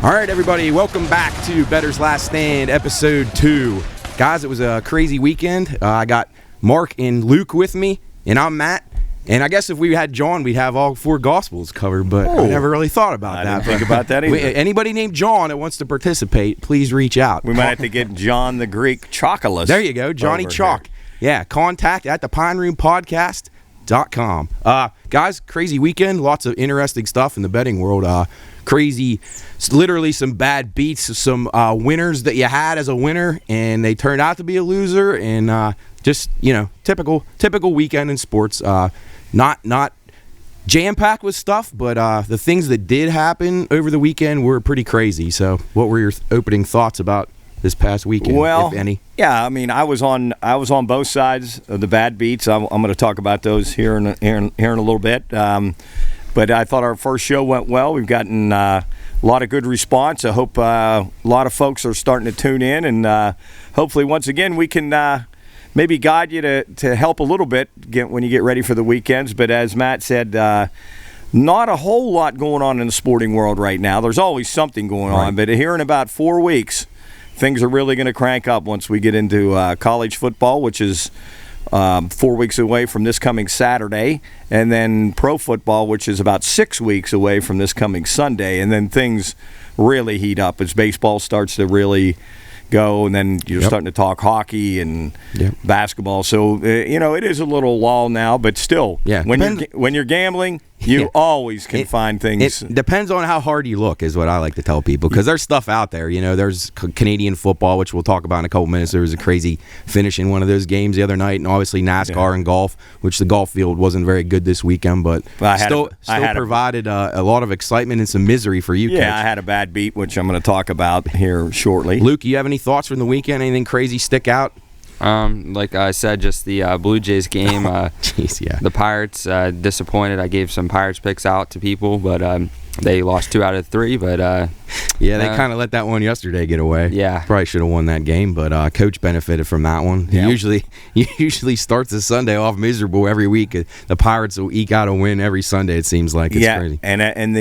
All right, everybody, welcome back to Bettor's Last Stand, Episode 2. Guys, it was a crazy weekend. I got Mark and Luke with me, and I'm Matt. And I guess if we had John, we'd have all 4 Gospels covered, but I never really thought about that. I didn't think about that either. Anybody named John that wants to participate, please reach out. We might have to get John the Greek Chocolus. There you go, Johnny Chalk. Yeah, contact at thepineroompodcast.com. Guys, crazy weekend. Lots of interesting stuff in the betting world. Crazy, literally some bad beats, some winners that you had as a winner, and they turned out to be a loser, and just, typical weekend in sports. Not jam-packed with stuff, but the things that did happen over the weekend were pretty crazy. So what were your opening thoughts about this past weekend, if any? Yeah, I mean, I was on both sides of the bad beats. I'm going to talk about those here in a little bit. But I thought our first show went well. We've gotten a lot of good response. I hope a lot of folks are starting to tune in, and hopefully once again we can maybe guide you to help a little bit when you get ready for the weekends. But as Matt said, not a whole lot going on in the sporting world right now. There's always something going on, but here in about 4 weeks, things are really going to crank up once we get into college football, which is 4 weeks away from this coming Saturday, and then pro football, which is about 6 weeks away from this coming Sunday, and then things really heat up as baseball starts to really go, and then you're starting to talk hockey and basketball. So it is a little lull now, but still, when you're gambling, you always can find things. It depends on how hard you look, is what I like to tell people, because there's stuff out there. There's Canadian football, which we'll talk about in a couple minutes. There was a crazy finish in one of those games the other night, and obviously NASCAR and golf, which the golf field wasn't very good this weekend, but still provided a lot of excitement and some misery for you. Yeah, I had a bad beat, which I'm going to talk about here shortly. Luke, you have any thoughts from the weekend? Anything crazy stick out? Like I said, just the Blue Jays game. The Pirates, disappointed. I gave some Pirates picks out to people, but they lost 2 out of 3. But they kind of let that one yesterday get away. Yeah, probably should have won that game, but Coach benefited from that one. He usually starts the Sunday off miserable every week. The Pirates will eke out a win every Sunday. It seems like it's crazy. And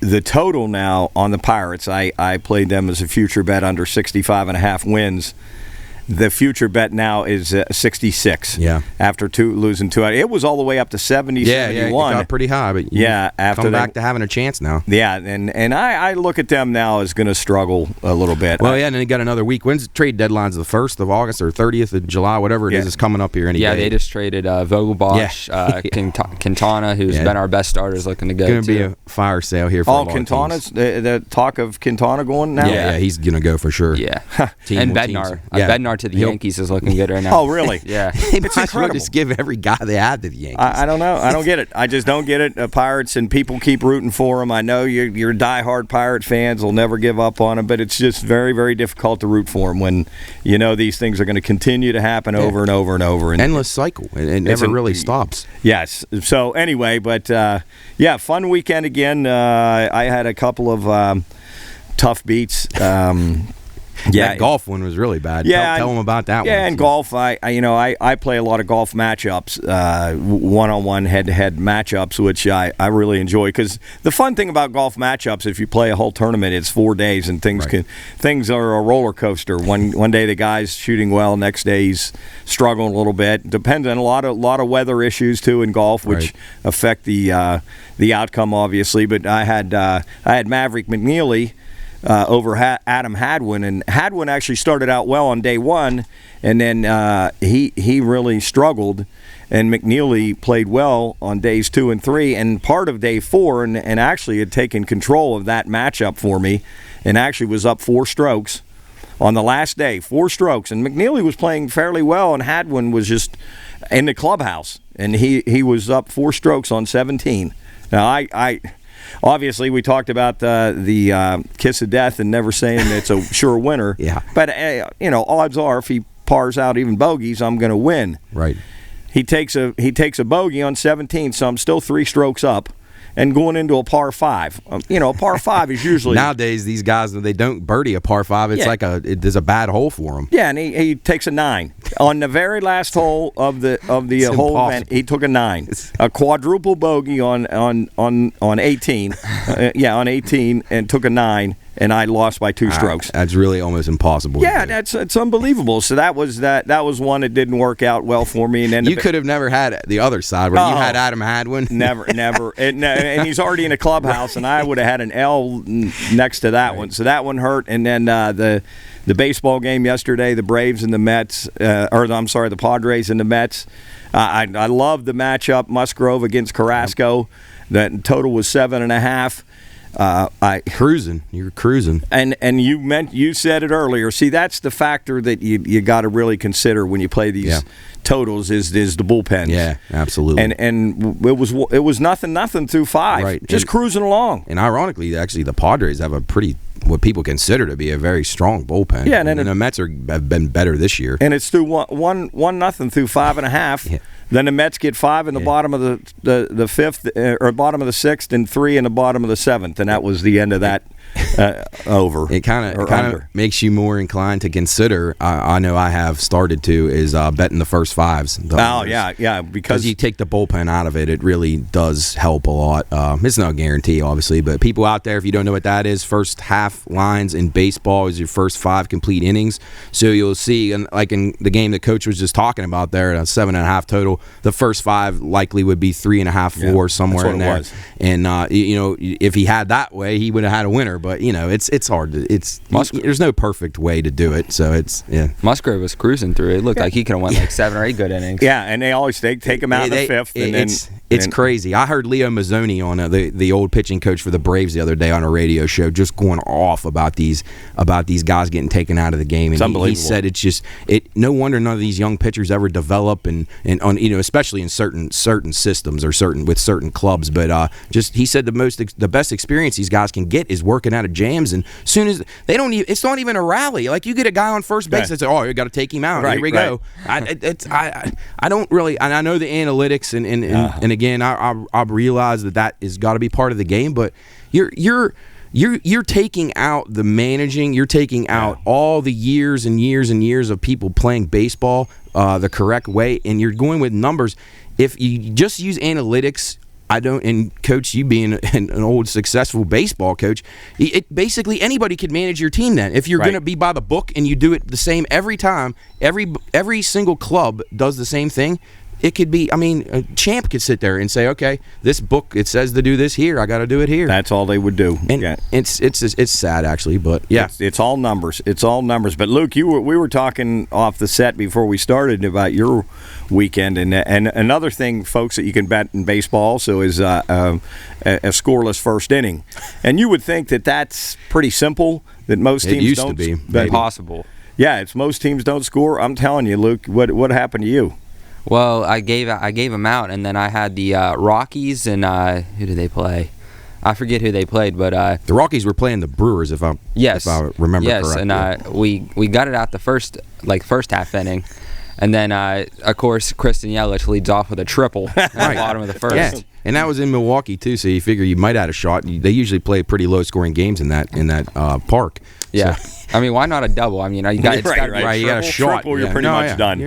the total now on the Pirates, I played them as a future bet under 65.5 wins. The future bet now is 66. Yeah. After losing 2 out, it was all the way up to 70, 71. It got pretty high, but after come back to having a chance now. Yeah, and I look at them now as going to struggle a little bit. Well, and then they got another week. When's the trade deadline's the 1st of August or 30th of July, whatever it is coming up here any day. Yeah, they just traded Vogelbach, Quintana, who's been our best starter, is looking to go. It's going to be a fire sale here for Quintana's the talk of Quintana going now. Yeah, he's going to go for sure. Yeah, and Bednar. Bednar to the Yankees is looking good right now. Oh, really? Yeah. It's incredible. Just give every guy they have to the Yankees. I don't know. I don't get it. I just don't get it. Pirates, and people keep rooting for them. I know you're diehard Pirate fans will never give up on them, but it's just very, very difficult to root for them when these things are going to continue to happen over and over and over. And endless cycle. It never really stops. Yes. So anyway, but fun weekend again. I had a couple of tough beats. That golf one was really bad. Tell them about that one. Yeah, and golf, I play a lot of golf matchups, one-on-one, head-to-head matchups, which I really enjoy, because the fun thing about golf matchups, if you play a whole tournament, it's 4 days, and things are a roller coaster. One day the guy's shooting well, next day he's struggling a little bit. Depends on a lot of weather issues too in golf, which affect the outcome, obviously. But I had Maverick McNeely over Adam Hadwin, and Hadwin actually started out well on day 1, and then he really struggled, and McNeely played well on days 2 and 3, and part of day 4, and actually had taken control of that matchup for me, and actually was up 4 strokes on the last day, 4 strokes, and McNeely was playing fairly well, and Hadwin was just in the clubhouse, and he was up 4 strokes on 17. Now I obviously, we talked about the kiss of death and never saying it's a sure winner. Yeah. But, odds are if he pars out even bogeys, I'm going to win. Right. He takes a bogey on 17, so I'm still 3 strokes up. and going into a par 5. A par 5 is usually nowadays these guys, they don't birdie a par 5. It's there's a bad hole for them. Yeah, and he takes a 9 on the very last hole of the whole event. He took a 9, a quadruple bogey on 18. On 18, and took a 9. And I lost by 2 strokes. That's really almost impossible. Yeah, it's unbelievable. So that was one that didn't work out well for me. And then you could have never had the other side where you had Adam Hadwin. Never. And he's already in a clubhouse, and I would have had an L next to that one. So that one hurt. And then the baseball game yesterday, the Braves and the Mets, the Padres and the Mets. I love the matchup, Musgrove against Carrasco. That total was 7.5. You're cruising, and you said it earlier. See, that's the factor that you got to really consider when you play these totals is the bullpens. Yeah, absolutely. And it was nothing through 5, right? Just cruising along. And ironically, actually, the Padres have a pretty what people consider to be a very strong bullpen. Yeah, and the Mets have been better this year. And it's through 1-0 through 5.5. Yeah. Then the Mets get 5 in the bottom of the fifth, or bottom of the 6th, and 3 in the bottom of the 7th, and that was the end of that over. It kind of makes you more inclined to consider. I know I have started to is betting the first 5s. Because you take the bullpen out of it, it really does help a lot. It's no guarantee, obviously, but people out there, if you don't know what that is, first half lines in baseball is your first 5 complete innings. So you'll see, like in the game that Coach was just talking about there, at a 7.5 total. The first 5 likely would be 3.5, 4, somewhere in there. And if he had that way, he would have had a winner. But it's hard to. There's no perfect way to do it. So Musgrove was cruising through. It looked like he could have won like 7 or 8 good innings. Yeah, and they always take him out in the 5th. It's crazy. I heard Leo Mazzoni on the old pitching coach for the Braves the other day on a radio show, just going off about these guys getting taken out of the game. And it's unbelievable. He said it's just no wonder none of these young pitchers ever develop and especially in certain systems or with certain clubs. But he said the best experience these guys can get is working out of jams. And as soon as it's not even a rally. Like you get a guy on first base that says, "Oh, you got to take him out." Here we go. I don't really, and I know the analytics and again I realize that has got to be part of the game. But you're taking out the managing. You're taking out all the years and years and years of people playing baseball the correct way, and you're going with numbers. If you just use analytics, and Coach, you being an old successful baseball coach, basically anybody could manage your team then. If you're going to be by the book and you do it the same every time, every single club does the same thing. It could be, a champ could sit there and say, okay, this book, it says to do this here. I got to do it here. That's all they would do. And it's sad, actually, but yeah. It's all numbers. It's all numbers. But, Luke, we were talking off the set before we started about your weekend. And another thing, folks, that you can bet in baseball also is a scoreless first inning. And you would think that that's pretty simple, that most teams used don't. To be. Impossible. Yeah, it's most teams don't score. I'm telling you, Luke, what happened to you? Well, I gave them out, and then I had the Rockies, and who did they play? I forget who they played, but the Rockies were playing the Brewers, if I remember correctly. Yes, and we got it out the first half inning, and then of course Kristen Yelich leads off with a triple at the bottom of the first. Yeah. And that was in Milwaukee too, so you figure you might have a shot. They usually play pretty low-scoring games in that park. Yeah. So. Why not a double? You got you got a shot. Triple, you're pretty much done.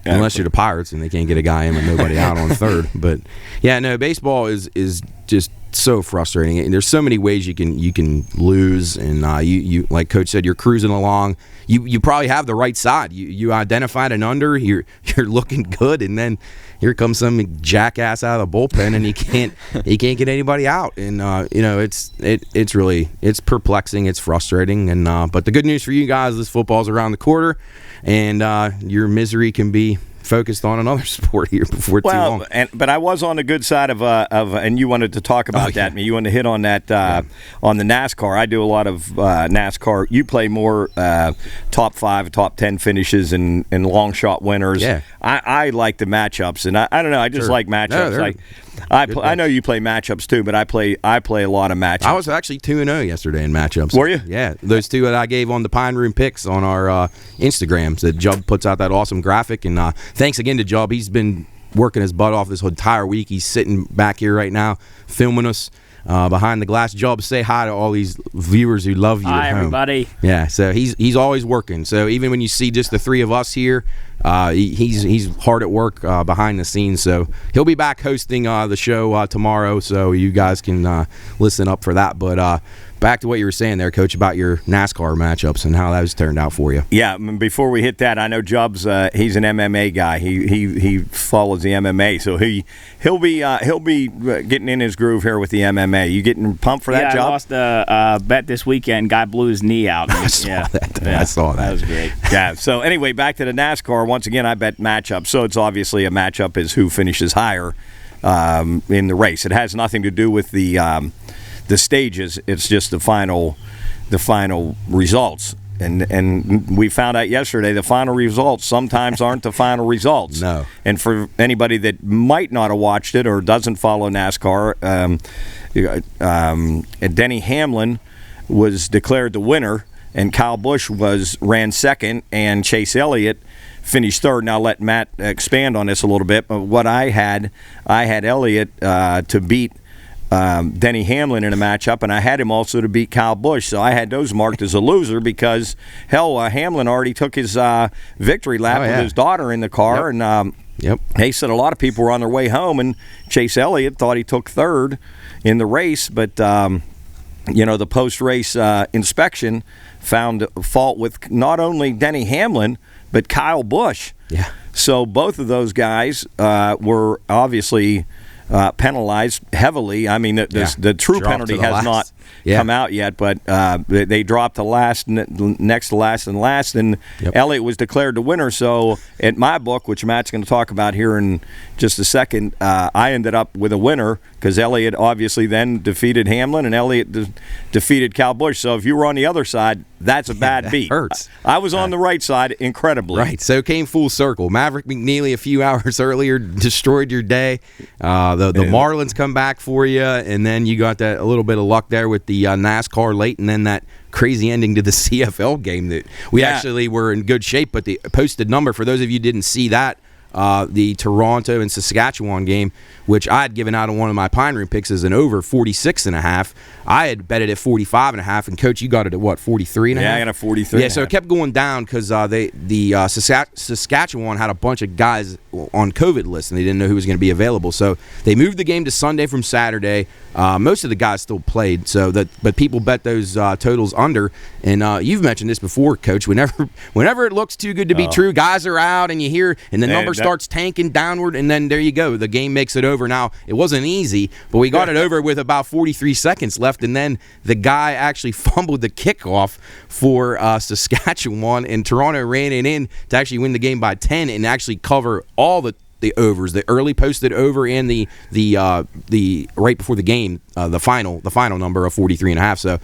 Unless you're the Pirates and they can't get a guy in with nobody out on third. But baseball is just so frustrating. And there's so many ways you can lose, and you like Coach said, you're cruising along. You probably have the right side. You identified an under. You're looking good, and then here comes some jackass out of the bullpen, and he can't get anybody out. And it's perplexing. It's frustrating. And but the good news for you guys, this football's around the corner, and your misery can be focused on another sport here before too long. But I was on the good side of and you wanted to talk about that. You wanted to hit on that on the NASCAR. I do a lot of NASCAR. You play more top 5, top 10 finishes and long shot winners. Yeah. I like the matchups, and I don't know. I just like matchups. I know you play matchups too, but I play a lot of matchups. I was actually 2-0 yesterday in matchups. Were you? Yeah, those 2 that I gave on the Pine Room Picks on our Instagram. So Jubb puts out that awesome graphic, and thanks again to Jubb. He's been working his butt off this entire week. He's sitting back here right now filming us behind the glass. Job, say hi to all these viewers who love you hi, at home. Everybody. Yeah, so he's always working. So even when you see just the three of us here, he's hard at work behind the scenes. So he'll be back hosting the show tomorrow, so you guys can listen up for that. But back to what you were saying there, Coach, about your NASCAR matchups and how those turned out for you. Yeah, before we hit that, I know Jubbs. He's an MMA guy. He follows the MMA, so he'll be getting in his groove here with the MMA. You getting pumped for that, Jubb? Job? I lost a bet this weekend. Guy blew his knee out. I saw that. I saw that. That was great. Yeah. So anyway, back to the NASCAR. Once again, I bet matchup. So it's obviously a matchup is who finishes higher in the race. It has nothing to do with the stages. It's just the final results. And we found out yesterday the final results sometimes aren't the final results. No. And for anybody that might not have watched it or doesn't follow NASCAR, Denny Hamlin was declared the winner, and Kyle Busch ran second, and Chase Elliott finished third. Now let Matt expand on this a little bit. But what I had Elliott to beat Denny Hamlin in a matchup, and I had him also to beat Kyle Busch. So I had those marked as a loser because, Hamlin already took his victory lap with his daughter in the car. Yep. And he said a lot of people were on their way home, and Chase Elliott thought he took third in the race. But, the post-race inspection found fault with not only Denny Hamlin, but Kyle Busch. Yeah. So both of those guys were obviously penalized heavily. I mean, the true penalty has not come out yet, but they dropped to last, next to last and last, and Elliott was declared the winner. So at my book, which Matt's going to talk about here in just a second, I ended up with a winner because Elliott obviously then defeated Hamlin, and Elliott defeated Kyle Busch. So if you were on the other side, that's a bad beat. Hurts. I was on the right side incredibly. Right, so it came full circle. Maverick McNeely a few hours earlier destroyed your day. The Marlins come back for you, and then you got a little bit of luck there with the NASCAR late, and then that crazy ending to the CFL game that we actually were in good shape, but the posted number, for those of you who didn't see that, the Toronto and Saskatchewan game, which I had given out on one of my Pine Room picks as an over 46.5. I had bet it at 45.5, and Coach, you got it at what, 43.5? Yeah, I got a 43. Yeah, so it kept going down because Saskatchewan had a bunch of guys on COVID lists, and they didn't know who was going to be available. So they moved the game to Sunday from Saturday. Most of the guys still played, but people bet those totals under. And you've mentioned this before, Coach. Whenever it looks too good to be true, guys are out, and you hear, and the number starts tanking downward, and then there you go. The game makes it over. Now, it wasn't easy, but we got it over with about 43 seconds left, and then the guy actually fumbled the kickoff for Saskatchewan, and Toronto ran it in to actually win the game by 10 and actually cover all the overs, the early posted over and the right before the game, the final number of 43.5. So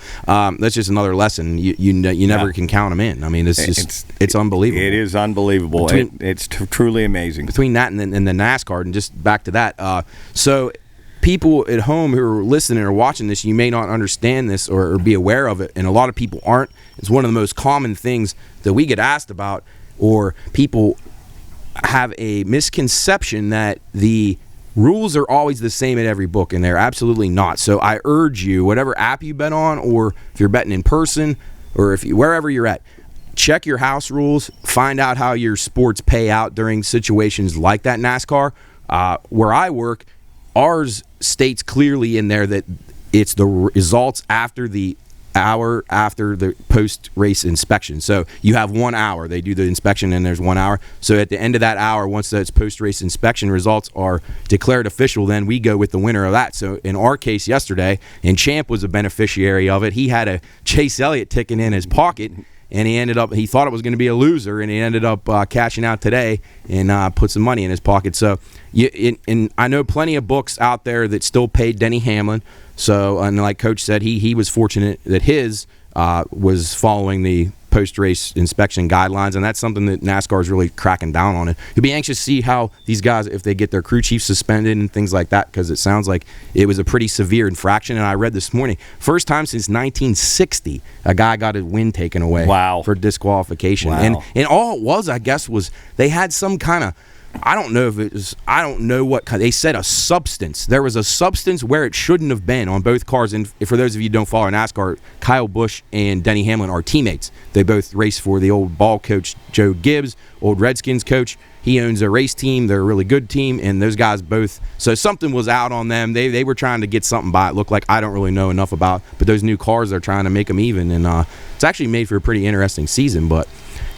that's just another lesson. You never can count them in. I mean, it's unbelievable. It is unbelievable. It's truly amazing. Between that and the NASCAR, and just back to that. So people at home who are listening or watching this, you may not understand this or be aware of it, and a lot of people aren't. It's one of the most common things that we get asked about, or people have a misconception that the rules are always the same at every book, and they're absolutely not. So I urge you, whatever app you bet on, or if you're betting in person, or wherever you're at, check your house rules, find out how your sports pay out during situations like that NASCAR. Where I work, ours states clearly in there that it's the results after the hour after the post-race inspection. So you have 1 hour. They do the inspection, and there's 1 hour. So at the end of that hour, once those post-race inspection results are declared official, then we go with the winner of that. So in our case yesterday, and Champ was a beneficiary of it, he had a Chase Elliott ticket in his pocket, and he thought it was going to be a loser, and he ended up cashing out today and put some money in his pocket. So and I know plenty of books out there that still paid Denny Hamlin. So, and like Coach said, he was fortunate that his was following the post-race inspection guidelines, and that's something that NASCAR is really cracking down on. You'll be anxious to see how these guys, if they get their crew chief suspended and things like that, because it sounds like it was a pretty severe infraction. And I read this morning, first time since 1960, a guy got his win taken away for disqualification. Wow. And all it was, I guess, was they had some kind of I don't know if it was, I don't know what kind. They said a substance. There was a substance where it shouldn't have been on both cars. And for those of you who don't follow NASCAR, Kyle Busch and Denny Hamlin are teammates. They both race for the old ball coach, Joe Gibbs, old Redskins coach. He owns a race team. They're a really good team, and those guys both. So something was out on them. They were trying to get something by. It looked like, I don't really know enough about, but those new cars, they're trying to make them even, and it's actually made for a pretty interesting season. But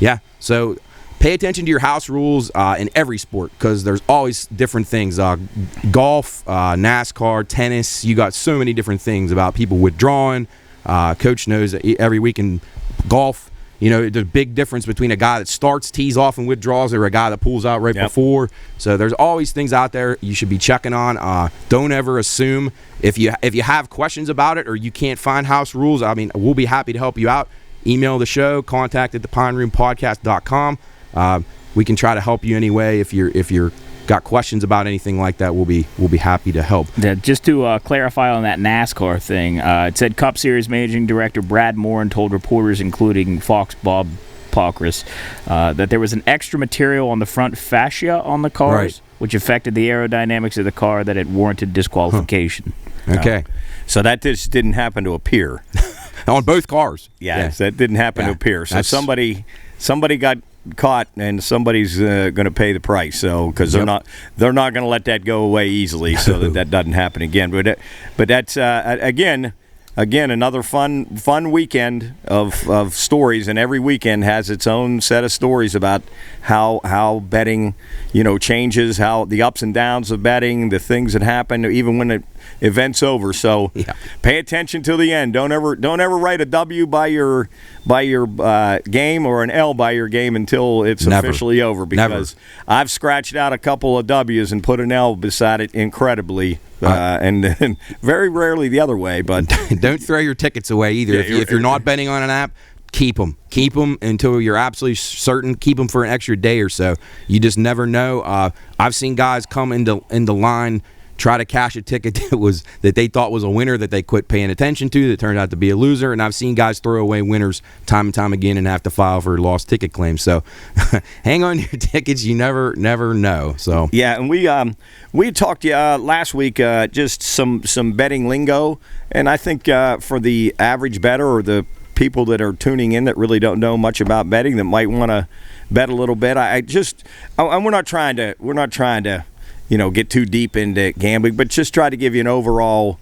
yeah, so pay attention to your house rules in every sport, because there's always different things. Golf, NASCAR, tennis. You got so many different things about people withdrawing. Coach knows that every week in golf, you know, there's a big difference between a guy that starts, tees off, and withdraws, or a guy that pulls out right before. So there's always things out there you should be checking on. Don't ever assume. If you have questions about it or you can't find house rules, I mean, we'll be happy to help you out. Email the show, contact@thepineroompodcast.com. We can try to help you anyway. If you're got questions about anything like that, we'll be happy to help. Yeah, just to clarify on that NASCAR thing, it said Cup Series Managing Director Brad Morin told reporters, including Fox Bob Pockrass, that there was an extra material on the front fascia on the cars, which affected the aerodynamics of the car, that it warranted disqualification. Okay. So that just didn't happen to appear. On both cars. Yes, that didn't happen to appear. So somebody got caught, and somebody's going to pay the price. So because they're not going to let that go away easily, so that doesn't happen again. But that's again another fun weekend of stories, and every weekend has its own set of stories about how betting, you know, changes, how the ups and downs of betting, the things that happen even when the event's over. So pay attention till the end. Don't ever write a W by your game or an L by your game until it's officially over, because I've scratched out a couple of W's and put an L beside it incredibly. And very rarely the other way. But don't throw your tickets away either. If you're not betting on an app, keep them until you're absolutely certain. Keep them for an extra day or so. You just never know. I've seen guys come into line, try to cash a ticket that they thought was a winner that they quit paying attention to, that turned out to be a loser. And I've seen guys throw away winners time and time again and have to file for lost ticket claims. So hang on to your tickets. You never know. So yeah, and we talked last week just some betting lingo, and I think for the average bettor or the people that are tuning in that really don't know much about betting, that might want to bet a little bit, we're not trying to get too deep into gambling, but just try to give you an overall,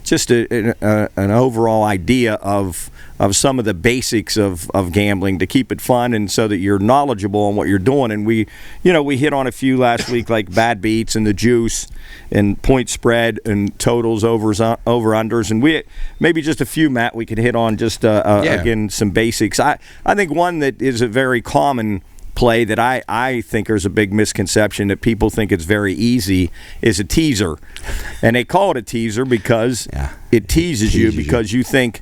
just an overall idea of some of the basics of gambling, to keep it fun and so that you're knowledgeable on what you're doing. And we hit on a few last week, like bad beats and the juice and point spread and totals, over-unders. And we maybe just a few, Matt, we could hit on just, again, some basics. I think one that is a very common play that I think there's a big misconception, that people think it's very easy, is a teaser. And they call it a teaser because it teases you, because you think,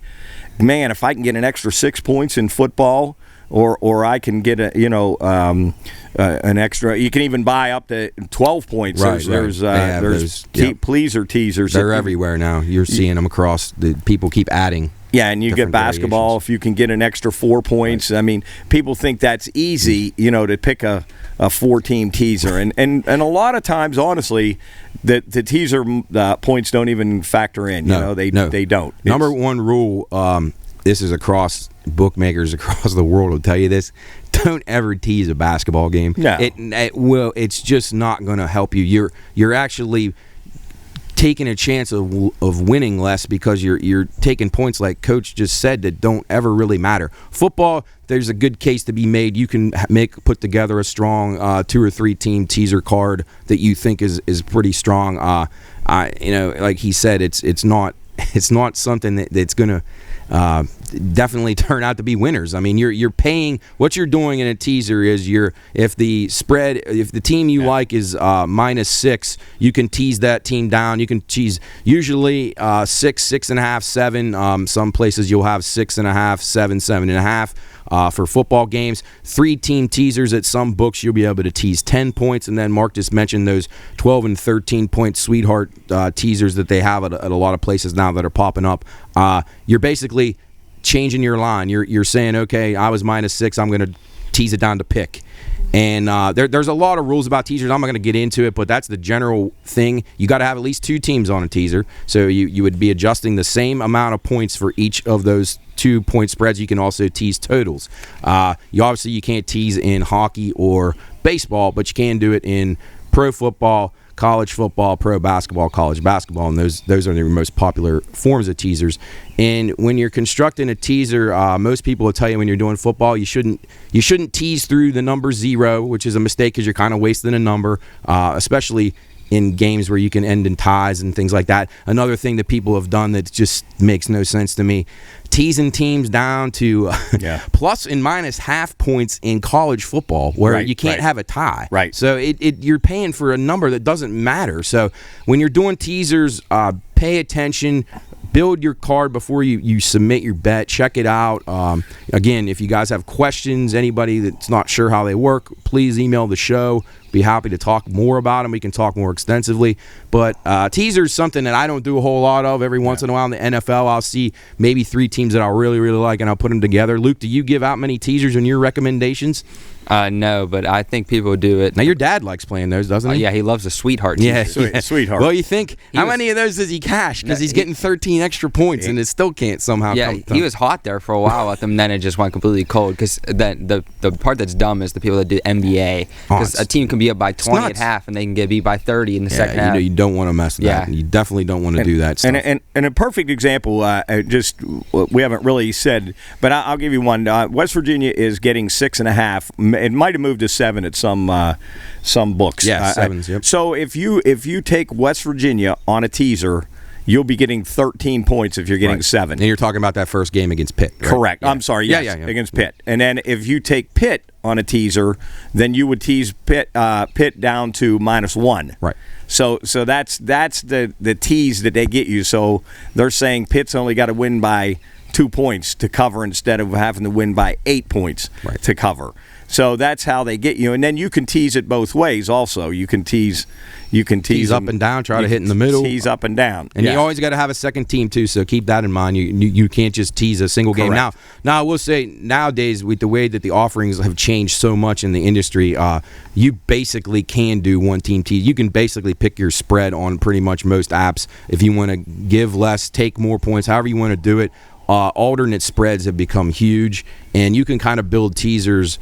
man, if I can get an extra 6 points in football, or I can get an extra, you can even buy up to 12 points. There's pleaser teasers. They're everywhere now. You're seeing them across. People keep adding. Yeah, and you get basketball if you can get an extra 4 points. Right. I mean, people think that's easy, to pick a 4-team teaser. And a lot of times, honestly, the teaser points don't even factor in. They don't. Number one rule, this is across bookmakers across the world will tell you this: don't ever tease a basketball game. No. It's just not going to help you. You're actually taking a chance of winning less, because you're taking points, like Coach just said, that don't ever really matter. Football, there's a good case to be made. You can put together a strong 2 or 3 team teaser card that you think is pretty strong. Like he said, it's not something that's gonna definitely turn out to be winners. I mean, you're paying. What you're doing in a teaser is if the team you like is -6, you can tease that team down. You can tease usually 6, 6.5, 7. Some places you'll have 6.5, 7, 7.5. For football games. 3-team teasers at some books, you'll be able to tease 10 points. And then Mark just mentioned those 12 and 13-point sweetheart teasers that they have at a lot of places now that are popping up. You're basically changing your line. You're saying, okay, I was -6, I'm going to tease it down to pick. And there's a lot of rules about teasers. I'm not going to get into it, but that's the general thing. You got to have at least 2 teams on a teaser. So you would be adjusting the same amount of points for each of those 2-point spreads. You can also tease totals. You can't tease in hockey or baseball, but you can do it in pro football, college football, pro basketball, college basketball, and those are the most popular forms of teasers. And when you're constructing a teaser, most people will tell you when you're doing football, you shouldn't tease through the number 0, which is a mistake because you're kind of wasting a number, especially in games where you can end in ties and things like that. Another thing that people have done that just makes no sense to me, teasing teams down to plus and minus half points in college football where you can't have a tie. Right. So you're paying for a number that doesn't matter. So when you're doing teasers, pay attention. Build your card before you submit your bet. Check it out. Again, if you guys have questions, anybody that's not sure how they work, please email the show. Be happy to talk more about them. We can talk more extensively. But teasers something that I don't do a whole lot of. Every once in a while in the NFL, I'll see maybe 3 teams that I'll really, really like, and I'll put them together. Luke, do you give out many teasers in your recommendations? No, but I think people do it. Now, your dad likes playing those, doesn't he? Yeah, he loves a sweetheart teaser. Yeah, Sweetheart. Well, you think, how many of those does he cash? Because he's getting 13 extra points, and it still can't somehow come. He was hot there for a while with them, then it just went completely cold. Because the part that's dumb is the people that do NBA. Because a team can be up by 20 at half, and they can get beat by 30 in the second half. You don't want to mess with that. You definitely don't want to do that stuff. And a perfect example, we haven't really said, but I'll give you one. West Virginia is getting 6.5. It might have moved to 7 at some books. Yeah, 7s. Yep. So if you take West Virginia on a teaser, you'll be getting 13 points if you're getting 7. And you're talking about that first game against Pitt, right? Correct. Yeah. I'm sorry. Yes, against Pitt. And then if you take Pitt on a teaser, then you would tease Pitt down to -1. Right. So that's the tease that they get you. So they're saying Pitt's only got to win by 2 points to cover instead of having to win by 8 points to cover. So that's how they get you, and then you can tease it both ways. Also, you can tease up and down, try to hit in the middle, tease up and down, and you always got to have a second team too. So keep that in mind. You can't just tease a single game. Now I will say nowadays with the way that the offerings have changed so much in the industry, you basically can do one team tease. You can basically pick your spread on pretty much most apps if you want to give less, take more points, however you want to do it. Alternate spreads have become huge, and you can kind of build teasers.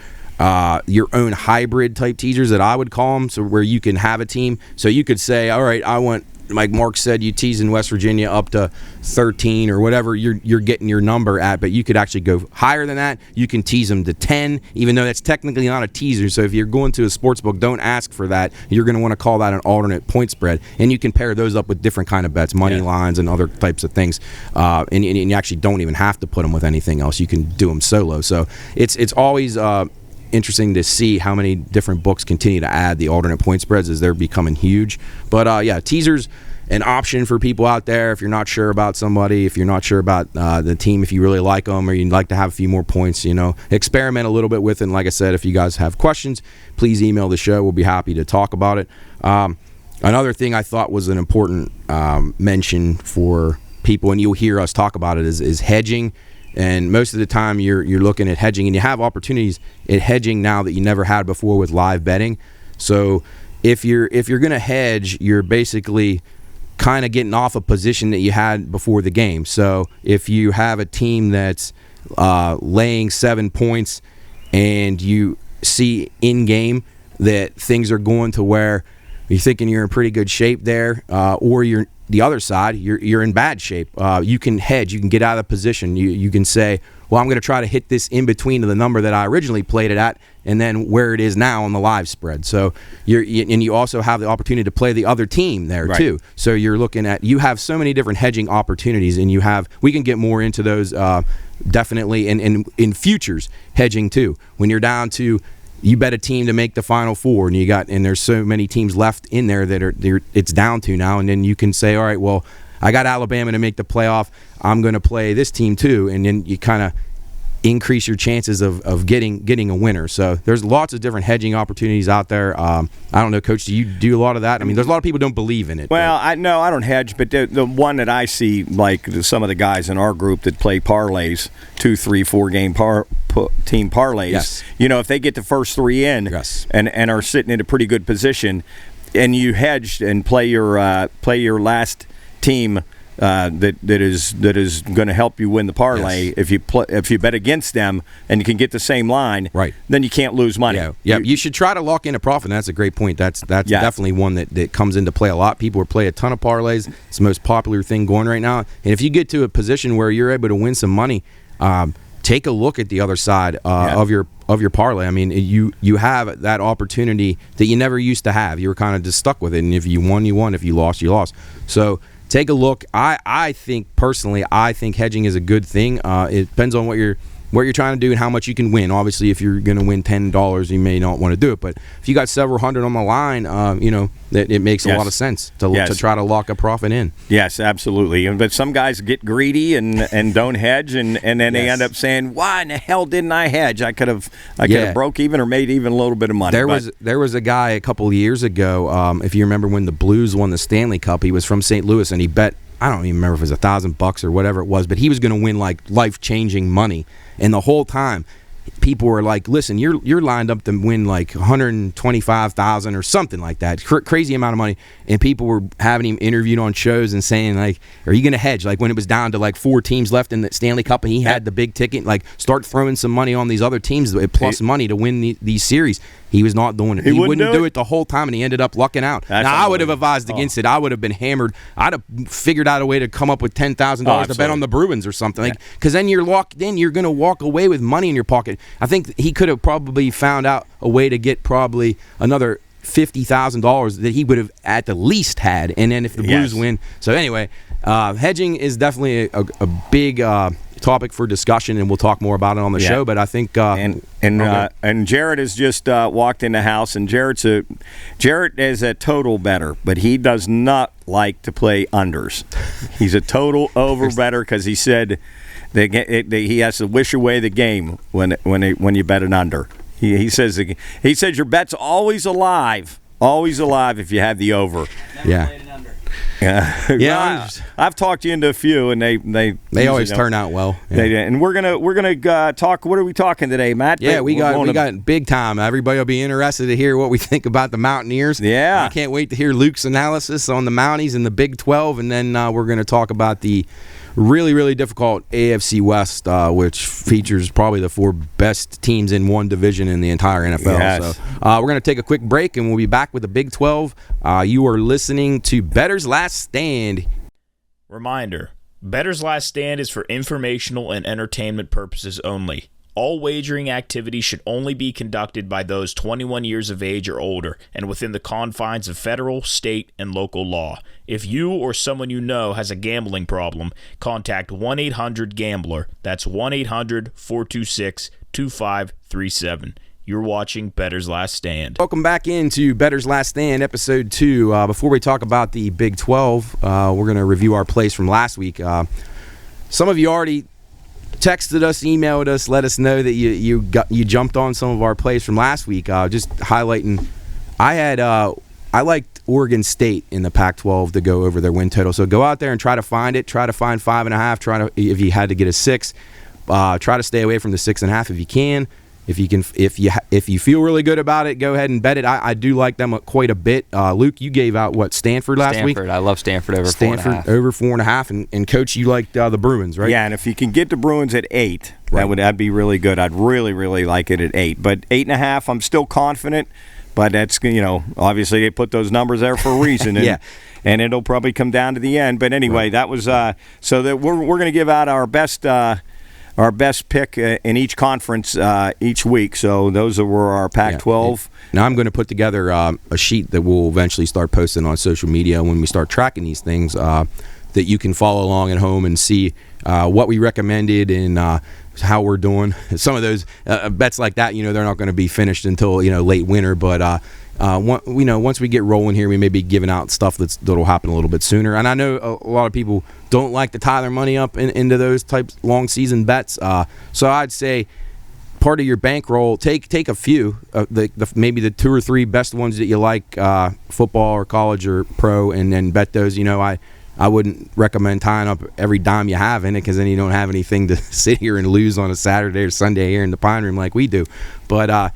Your own hybrid type teasers that I would call them, so where you can have a team. So you could say, all right, I want, like Mark said, you tease in West Virginia up to 13 or whatever you're getting your number at, but you could actually go higher than that. You can tease them to 10, even though that's technically not a teaser. So if you're going to a sports book, don't ask for that. You're going to want to call that an alternate point spread, and you can pair those up with different kind of bets, money lines and other types of things. And you actually don't even have to put them with anything else. You can do them solo. So it's always interesting to see how many different books continue to add the alternate point spreads as they're becoming huge. But teasers, an option for people out there if you're not sure about somebody, if you're not sure about the team, if you really like them or you'd like to have a few more points, experiment a little bit with it. And like I said, if you guys have questions, please email the show. We'll be happy to talk about it. Another thing I thought was an important mention for people, and you'll hear us talk about it, is hedging. And most of the time you're looking at hedging, and you have opportunities at hedging now that you never had before with live betting. So if you're going to hedge, you're basically kind of getting off a position that you had before the game. So if you have a team that's laying 7 points and you see in game that things are going to where you're thinking you're in pretty good shape there, or you're the other side, you're in bad shape. You can hedge. You can get out of the position. You can say, well, I'm going to try to hit this in between to the number that I originally played it at, and then where it is now on the live spread. So you also have the opportunity to play the other team there too. So you're looking at, you have so many different hedging opportunities, and we can get more into those definitely in futures hedging too. When you're down to, you bet a team to make the Final Four, and there's so many teams left in there that it's down to now, and then you can say, all right, well, I got Alabama to make the playoff. I'm going to play this team too, and then you kind of increase your chances of getting a winner. So there's lots of different hedging opportunities out there. I don't know, Coach, do you do a lot of that? I mean, there's a lot of people don't believe in it. Well, I don't hedge, but the one that I see, like some of the guys in our group that play parlays, 2, 3, 4 game team parlays, yes. If they get the first 3 in yes. and are sitting in a pretty good position, and you hedged and play your last team that is going to help you win the parlay. Yes. If you bet against them and you can get the same line, right, then you can't lose money. Yeah, you should try to lock in a profit. That's a great point. That's definitely one that comes into play a lot. People play a ton of parlays. It's the most popular thing going right now. And if you get to a position where you're able to win some money, take a look at the other side of your parlay. I mean, you have that opportunity that you never used to have. You were kind of just stuck with it, and if you won, you won. If you lost, you lost. So take a look. I think personally, hedging is a good thing. It depends on what you're trying to do and how much you can win. Obviously, if you're going to win $10, you may not want to do it. But if you got several hundred on the line, that it makes a lot of sense to try to lock a profit in. Yes, absolutely. But some guys get greedy and don't hedge, and then they end up saying, "Why in the hell didn't I hedge? I could have broke even or made even a little bit of money." There was a guy a couple of years ago. If you remember when the Blues won the Stanley Cup, he was from St. Louis, and he bet, I don't even remember if it was $1,000 or whatever it was, but he was going to win like life-changing money. And the whole time, people were like, "Listen, you're lined up to win like $125,000 or something like that, crazy amount of money." And people were having him interviewed on shows and saying like, "Are you going to hedge?" Like when it was down to like 4 teams left in the Stanley Cup, and he had the big ticket, like start throwing some money on these other teams plus money to win these series. He was not doing it. He wouldn't do it the whole time, and he ended up lucking out. Now, I would have advised against it. I would have been hammered. I'd have figured out a way to come up with $10,000 to bet on the Bruins or something. Because then you're locked in. You're going to walk away with money in your pocket. I think he could have probably found out a way to get probably another $50,000 that he would have at the least had. And then if the Blues win. So anyway, hedging is definitely a big topic for discussion, and we'll talk more about it on the show. But I think and Jared has just walked in the house, and Jared is a total bettor, but he does not like to play unders. He's a total over bettor because he said he has to wish away the game when you bet an under. He says your bet's always alive if you have the over. Never played an under. Yeah. I've talked you into a few, and they always turn out well. Yeah. And we're gonna talk. What are we talking today, Matt? Yeah, we got big time. Everybody will be interested to hear what we think about the Mountaineers. Yeah, I can't wait to hear Luke's analysis on the Mounties and the Big 12, and then we're going to talk about the really, really difficult AFC West, which features probably the 4 best teams in one division in the entire NFL. Yes. So we're going to take a quick break, and we'll be back with the Big 12. You are listening to Bettor's Last Stand. Reminder, Bettor's Last Stand is for informational and entertainment purposes only. All wagering activity should only be conducted by those 21 years of age or older and within the confines of federal, state, and local law. If you or someone you know has a gambling problem, contact 1-800-GAMBLER. That's 1-800-426-2537. You're watching Bettor's Last Stand. Welcome back into Bettor's Last Stand, Episode 2. Before we talk about the Big 12, we're going to review our plays from last week. Some of you already texted us, emailed us, let us know that you jumped on some of our plays from last week. Just highlighting, I liked Oregon State in the Pac-12 to go over their win total. So go out there and try to find it. Try to find 5.5. If you had to get a 6, try to stay away from the 6.5 if you can. If you feel really good about it, go ahead and bet it. I do like them quite a bit. Luke, you gave out Stanford last week? I love Stanford over 4.5. Over 4.5, and Coach, you liked the Bruins, right? Yeah, and if you can get the Bruins at 8, that'd be really good. I'd really, really like it at 8. But 8.5, I'm still confident. But that's, obviously they put those numbers there for a reason. And, and it'll probably come down to the end. But anyway, that was so that we're going to give out our best pick in each conference each week. So those were our Pac-12. Now I'm going to put together a sheet that we'll eventually start posting on social media when we start tracking these things, that you can follow along at home and see what we recommended and how we're doing. Some of those bets like that, they're not going to be finished until late winter, but once we get rolling here, we may be giving out stuff that'll happen a little bit sooner. And I know a lot of people don't like to tie their money up into those types long season bets. So I'd say part of your bankroll, take a few, maybe the 2 or 3 best ones that you like, football or college or pro, and then bet those. I wouldn't recommend tying up every dime you have in it, because then you don't have anything to sit here and lose on a Saturday or Sunday here in the Pine Room like we do. But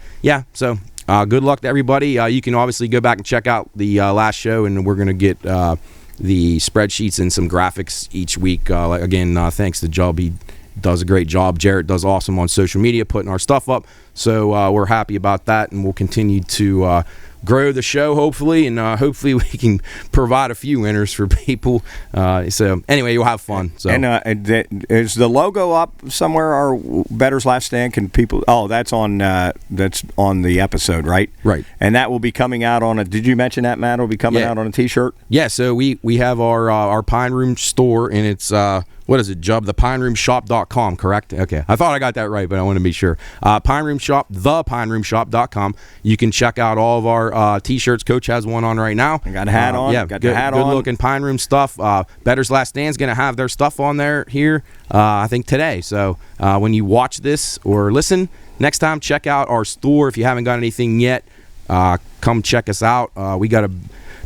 so good luck to everybody. You can obviously go back and check out the last show, and we're going to get the spreadsheets and some graphics each week. Thanks to Job. He does a great job. Jarrett does awesome on social media putting our stuff up. So we're happy about that, and we'll continue to grow the show, hopefully, and hopefully we can provide a few winners for people. So anyway, you'll have fun. So. And is the logo up somewhere? Our Bettor's Last Stand? Can people? Oh, that's on the episode, right? Right. And that will be coming out on a. Did you mention that, Matt? It'll be coming out on a T-shirt. Yeah. So we have our Pine Room store, and it's what is it, Jub? ThePineRoomShop.com, correct? Okay. I thought I got that right, but I want to be sure. Pine Room Shop, ThePineRoomShop.com. You can check out all of our T-shirts. Coach has one on right now. I got a hat on. Yeah, got the hat on. Good looking Pine Room stuff. Bettor's Last Stand's going to have their stuff on there here, I think today. So when you watch this or listen, next time check out our store. If you haven't got anything yet, come check us out. We got a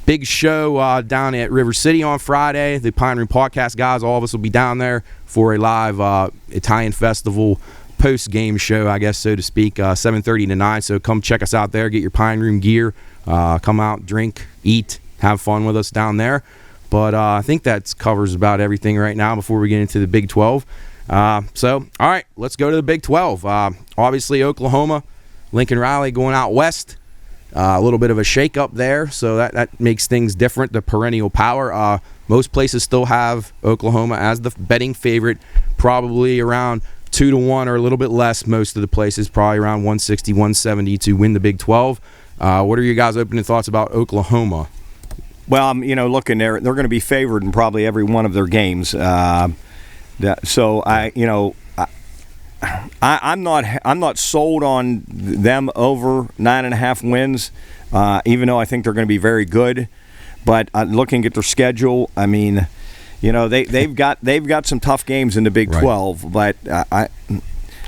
big show down at River City on Friday. The Pine Room Podcast guys, all of us will be down there for a live Italian festival post-game show, I guess, so to speak, 7:30 to 9. So come check us out there. Get your Pine Room gear. Come out, drink, eat, have fun with us down there. But I think that covers about everything right now before we get into the Big 12. All right, let's go to the Big 12. Obviously, Oklahoma, Lincoln Riley going out west. A little bit of a shake-up there, so that makes things different, the perennial power. Most places still have Oklahoma as the betting favorite, probably around 2-1 or a little bit less. Most of the places probably around 160, 170 to win the Big 12. What are your guys' opening thoughts about Oklahoma? Well, I'm looking there. They're going to be favored in probably every one of their games. So I'm not sold on them over 9.5 wins, even though I think they're going to be very good. But looking at their schedule, I mean, they've got some tough games in the Big 12. But I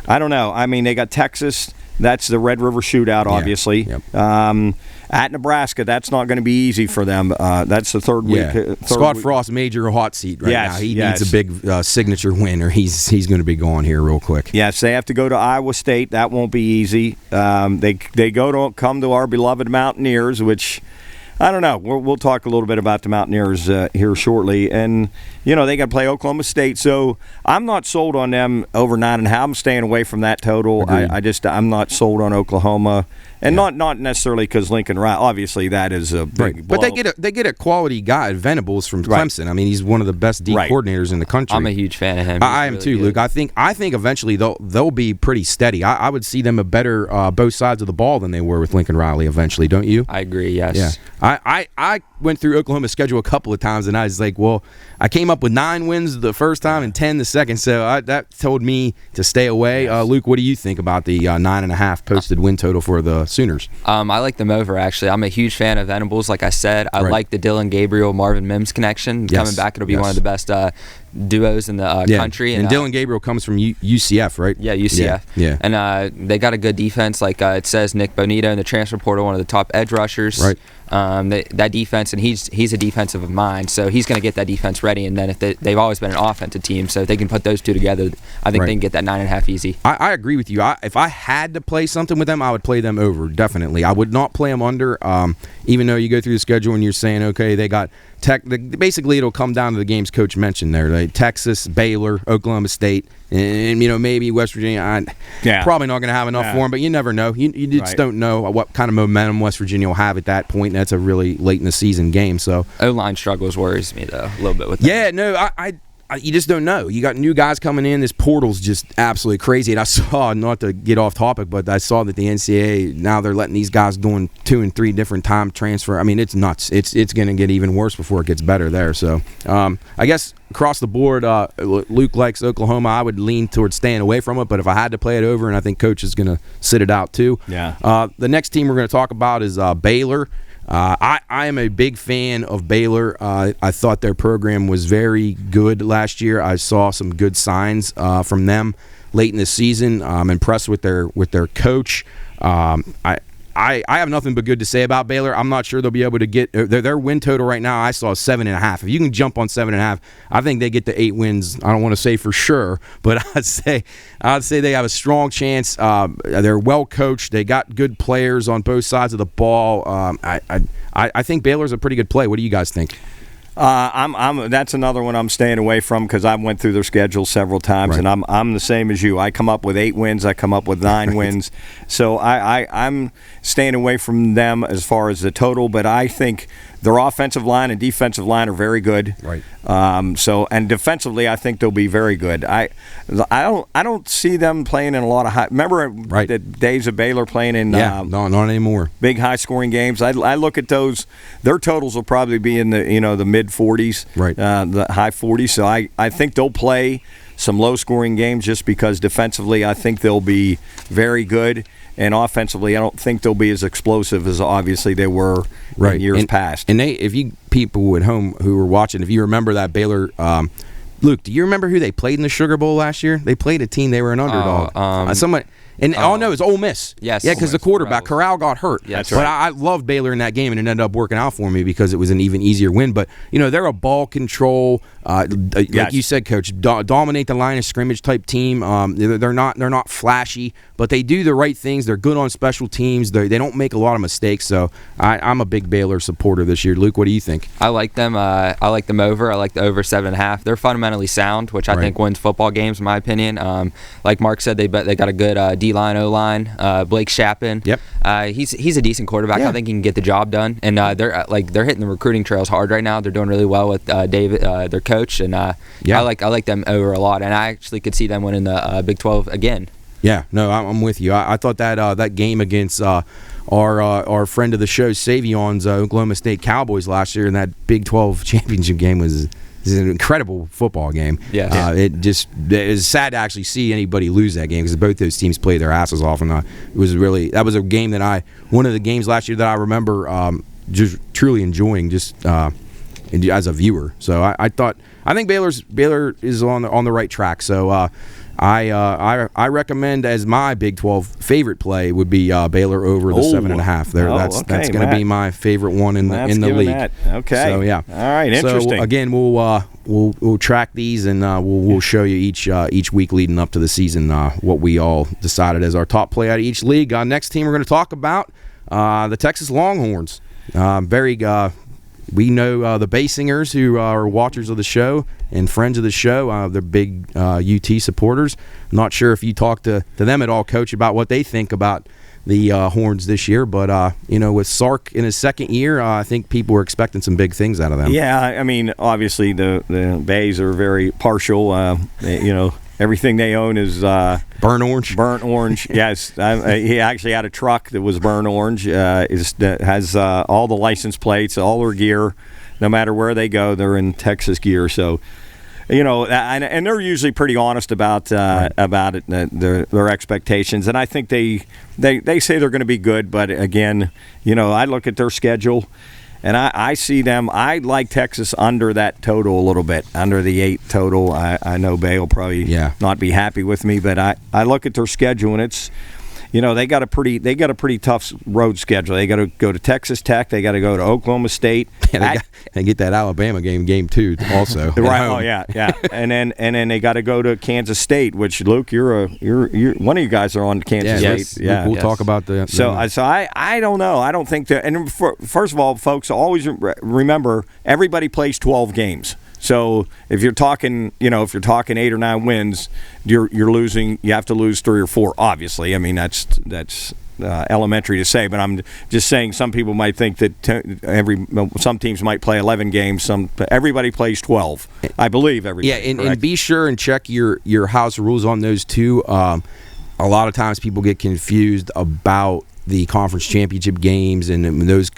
don't know. I mean, they got Texas. That's the Red River Shootout, obviously. Yep. At Nebraska, that's not going to be easy for them. That's the third week. Scott Frost, major hot seat right now. He needs a big signature win, or he's going to be gone here real quick. Yes, they have to go to Iowa State. That won't be easy. They come to our beloved Mountaineers, which I don't know. We'll talk a little bit about the Mountaineers here shortly. And, they got to play Oklahoma State. So I'm not sold on them over 9.5. I'm staying away from that total. I'm not sold on Oklahoma. And not necessarily because Lincoln Riley. Obviously, that is a big blow. But they get a quality guy, Venables from Clemson. Right. I mean, he's one of the best D coordinators in the country. I'm a huge fan of him. I am really too, Luke. I think eventually they'll be pretty steady. I would see them a better both sides of the ball than they were with Lincoln Riley eventually. Don't you? I agree. Yes. Yeah. I went through Oklahoma's schedule a couple of times, and I was like, well, I came up with 9 wins the first time and 10 the second, so that told me to stay away. Yes. Luke, what do you think about the 9.5 posted win total for the Sooners? I like them over, actually. I'm a huge fan of Venables, like I said. I like the Dylan Gabriel-Marvin Mims connection. Coming back, it'll be one of the best duos in the country. And Dylan Gabriel comes from UCF, right? Yeah, UCF. Yeah. And they got a good defense. Like it says, Nick Bonito in the transfer portal, one of the top edge rushers. Right. That defense, and he's a defensive mind, so he's going to get that defense ready. And then if they've always been an offensive team, so if they can put those two together, I think they can get that 9.5 easy. I agree with you. If I had to play something with them, I would play them over, definitely. I would not play them under, even though you go through the schedule and you're saying, okay, they got basically it'll come down to the games coach mentioned there. Like Texas, Baylor, Oklahoma State, and maybe West Virginia. Probably not going to have enough for them, but you never know. You just don't know what kind of momentum West Virginia will have at that point. That's a really late in the season game. So O-line struggles worries me though a little bit with that. Yeah, no, you just don't know. You got new guys coming in. This portal's just absolutely crazy. And I saw, not to get off topic, but I saw that the NCAA, now they're letting these guys doing 2 and 3 different time transfer. I mean, it's nuts. It's going to get even worse before it gets better there. So I guess across the board, Luke likes Oklahoma. I would lean towards staying away from it, but if I had to play it over, and I think Coach is going to sit it out too. Yeah. The next team we're going to talk about is Baylor. I am a big fan of Baylor. I thought their program was very good last year. I saw some good signs from them late in the season. I'm impressed with their coach. I have nothing but good to say about Baylor. I'm not sure they'll be able to get their win total right now. I saw 7.5. If you can jump on 7.5, I think they get to 8 wins. I don't want to say for sure, but I'd say they have a strong chance. They're well coached. They got good players on both sides of the ball. I think Baylor's a pretty good play. What do you guys think? That's another one I'm staying away from because I went through their schedule several times, right. and I'm the same as you. I come up with 8 wins. I come up with 9 wins. So I'm staying away from them as far as the total, but I think their offensive line and defensive line are very good. Right. And defensively, I think they'll be very good. I don't see them playing in a lot of high. Remember the days of Baylor playing in not anymore. Big high scoring games. I look at those. Their totals will probably be in the mid 40s, right? The high 40s. So I think they'll play some low scoring games just because defensively I think they'll be very good. And offensively, I don't think they'll be as explosive as obviously they were in years past. And if you people at home who were watching, if you remember that Baylor, Luke, do you remember who they played in the Sugar Bowl last year? They played a team. They were an underdog. No, it's Ole Miss. Yes. Yeah, because the quarterback, Corral, got hurt. Yes. But I loved Baylor in that game, and it ended up working out for me because it was an even easier win. But, they're a ball control, like you said, Coach, dominate the line of scrimmage type team. They're not flashy, but they do the right things. They're good on special teams. They don't make a lot of mistakes. So I'm a big Baylor supporter this year. Luke, what do you think? I like them. I like them over. I like the over 7.5. They're fundamentally sound, which I think wins football games, in my opinion. Like Mark said, they got a good D-line, O-line. Blake Shappen. Yep. He's a decent quarterback. Yeah. I think he can get the job done. And they're hitting the recruiting trails hard right now. They're doing really well with David, their coach. And I like them over a lot. And I actually could see them winning the Big 12 again. Yeah, no, I'm with you. I thought that game against our friend of the show, Savion's Oklahoma State Cowboys last year in that Big 12 championship game was an incredible football game. Yeah. It is sad to actually see anybody lose that game because both those teams played their asses off, and that was a game one of the games last year that I remember just truly enjoying as a viewer. So I think Baylor is on the right track. So I recommend as my Big 12 favorite play would be Baylor over the 7.5. That's going to be my favorite one in the league. That. Okay. So yeah. All right. Interesting. So again, we'll track these and we'll show you each week leading up to the season what we all decided as our top play out of each league. Next team we're going to talk about the Texas Longhorns. We know the Basingers, who are watchers of the show and friends of the show. They're big UT supporters. I'm not sure if you talked to them at all, Coach, about what they think about the Horns this year. But, with Sark in his second year, I think people were expecting some big things out of them. Yeah, I mean, obviously the Bays are very partial. Everything they own is burnt orange. Burnt orange, yes. He actually had a truck that was burnt orange. Has all the license plates, all their gear. No matter where they go, they're in Texas gear. So, and they're usually pretty honest about it, their expectations. And I think they say they're going to be good. But again, I look at their schedule. And I see them. I like Texas under that total a little bit, under the 8 total. I know Bay will probably not be happy with me, but I look at their schedule and it's, they got a pretty tough road schedule. They got to go to Texas Tech. They got to go to Oklahoma State. They get that Alabama game 2 also. Right. Oh yeah. and then they got to go to Kansas State, which Luke, you're one of you guys are on Kansas State. Yeah. We'll talk about that. So I don't know. I don't think that. And first of all, folks, always remember everybody plays 12 games. So if you're talking, 8 or 9 wins, you're losing. You have to lose 3 or 4. Obviously, I mean that's elementary to say, but I'm just saying some people might think that some teams might play 11 games. Everybody plays 12. I believe everybody. Yeah, and be sure and check your house rules on those too. A lot of times people get confused about the conference championship games and those.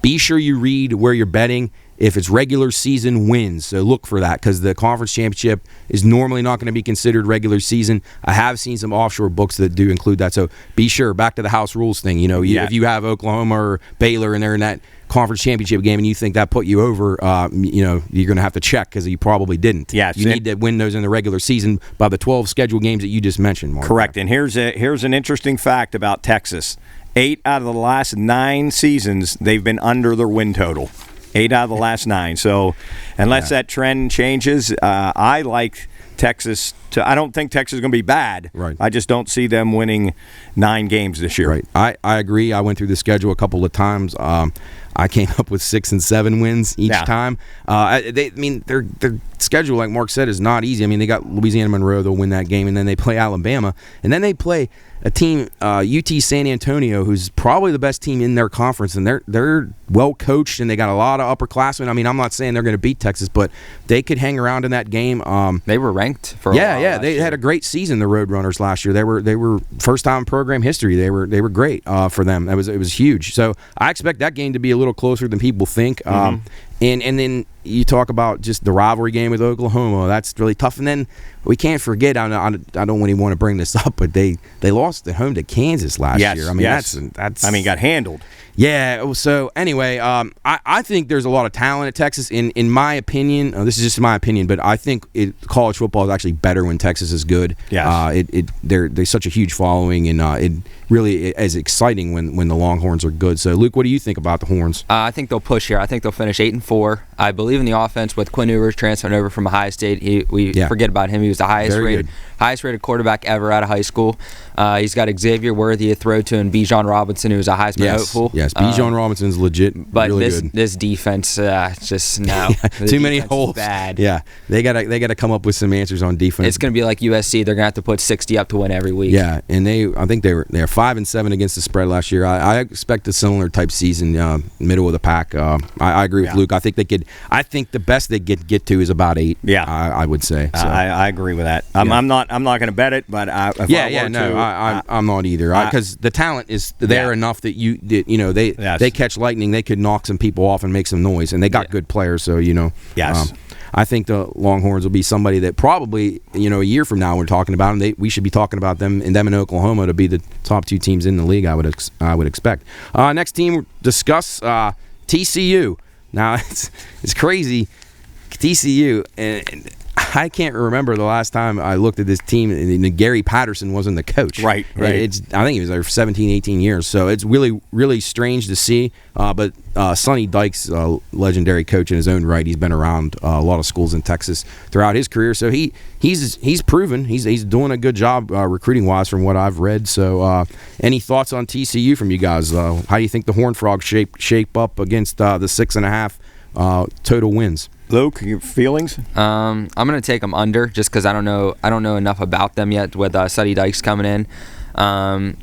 Be sure you read where you're betting. If it's regular season wins, so look for that, because the conference championship is normally not going to be considered regular season. I have seen some offshore books that do include that, so be sure. Back to the house rules thing, if you have Oklahoma or Baylor and they're in that conference championship game and you think that put you over, you're going to have to check, because you probably didn't. Yes, you need to win those in the regular season by the 12 scheduled games that you just mentioned, Mark. Correct, and here's an interesting fact about Texas. 8 out of the last 9 seasons, they've been under their win total. 8 out of the last 9. So unless that trend changes, I like Texas. I don't think Texas is going to be bad. Right. I just don't see them winning 9 games this year. Right. I agree. I went through the schedule a couple of times. I came up with 6 and 7 wins each time. Their schedule, like Mark said, is not easy. I mean, they got Louisiana Monroe. They'll win that game, and then they play Alabama, and then they play a team, UT San Antonio, who's probably the best team in their conference, and they're well coached, and they got a lot of upperclassmen. I mean, I'm not saying they're going to beat Texas, but they could hang around in that game. They were ranked for a while. Yeah, they had a great season. The Roadrunners last year, they were first time in program history. They were great for them. It was huge. So I expect that game to be a little closer than people think. And then you talk about just the rivalry game with Oklahoma. That's really tough. And then we can't forget, I don't really want to bring this up, but they lost at home to Kansas last year. I mean, that's got handled. Yeah, so anyway, I think there's a lot of talent at Texas. In my opinion, this is just my opinion, but I think college football is actually better when Texas is good. Yes. They're such a huge following, and it really is exciting when the Longhorns are good. So, Luke, what do you think about the Horns? I think they'll push here. I think they'll finish 8-4. I believe in the offense with Quinn Ewers transferring over from Ohio State. We forget about him. He was the highest rated quarterback ever out of high school. He's got Xavier Worthy to throw to, and Bijan Robinson, who's a Heisman hopeful. Yes, Bijan Robinson's legit. But really good. This defense, just no. Too many holes. Bad. Yeah, they gotta come up with some answers on defense. It's gonna be like USC. They're gonna have to put 60 up to win every week. Yeah, and I think they're 5-7 against the spread last year. I expect a similar type season, middle of the pack. I agree with Luke. I think they could. I think the best they get to is about 8. Yeah, I would say. So. I agree with that. I'm not going to bet it, but I'm not either, because the talent is there enough that they catch lightning, they could knock some people off and make some noise, and they got good players. So yes. I think the Longhorns will be somebody that probably a year from now we're talking about them. We should be talking about them in Oklahoma to be the top 2 teams in the league. I would expect. Next team discuss TCU. Now it's crazy. TCU, and I can't remember the last time I looked at this team and Gary Patterson wasn't the coach. Right. I think he was there for 17, 18 years. So it's really, really strange to see. But Sonny Dykes, legendary coach in his own right, he's been around a lot of schools in Texas throughout his career. So he's proven he's doing a good job recruiting wise from what I've read. So any thoughts on TCU from you guys? How do you think the Horned Frogs shape up against the 6.5 total wins? Luke, your feelings? I'm gonna take them under just because I don't know enough about them yet with Sonny Dykes coming in. I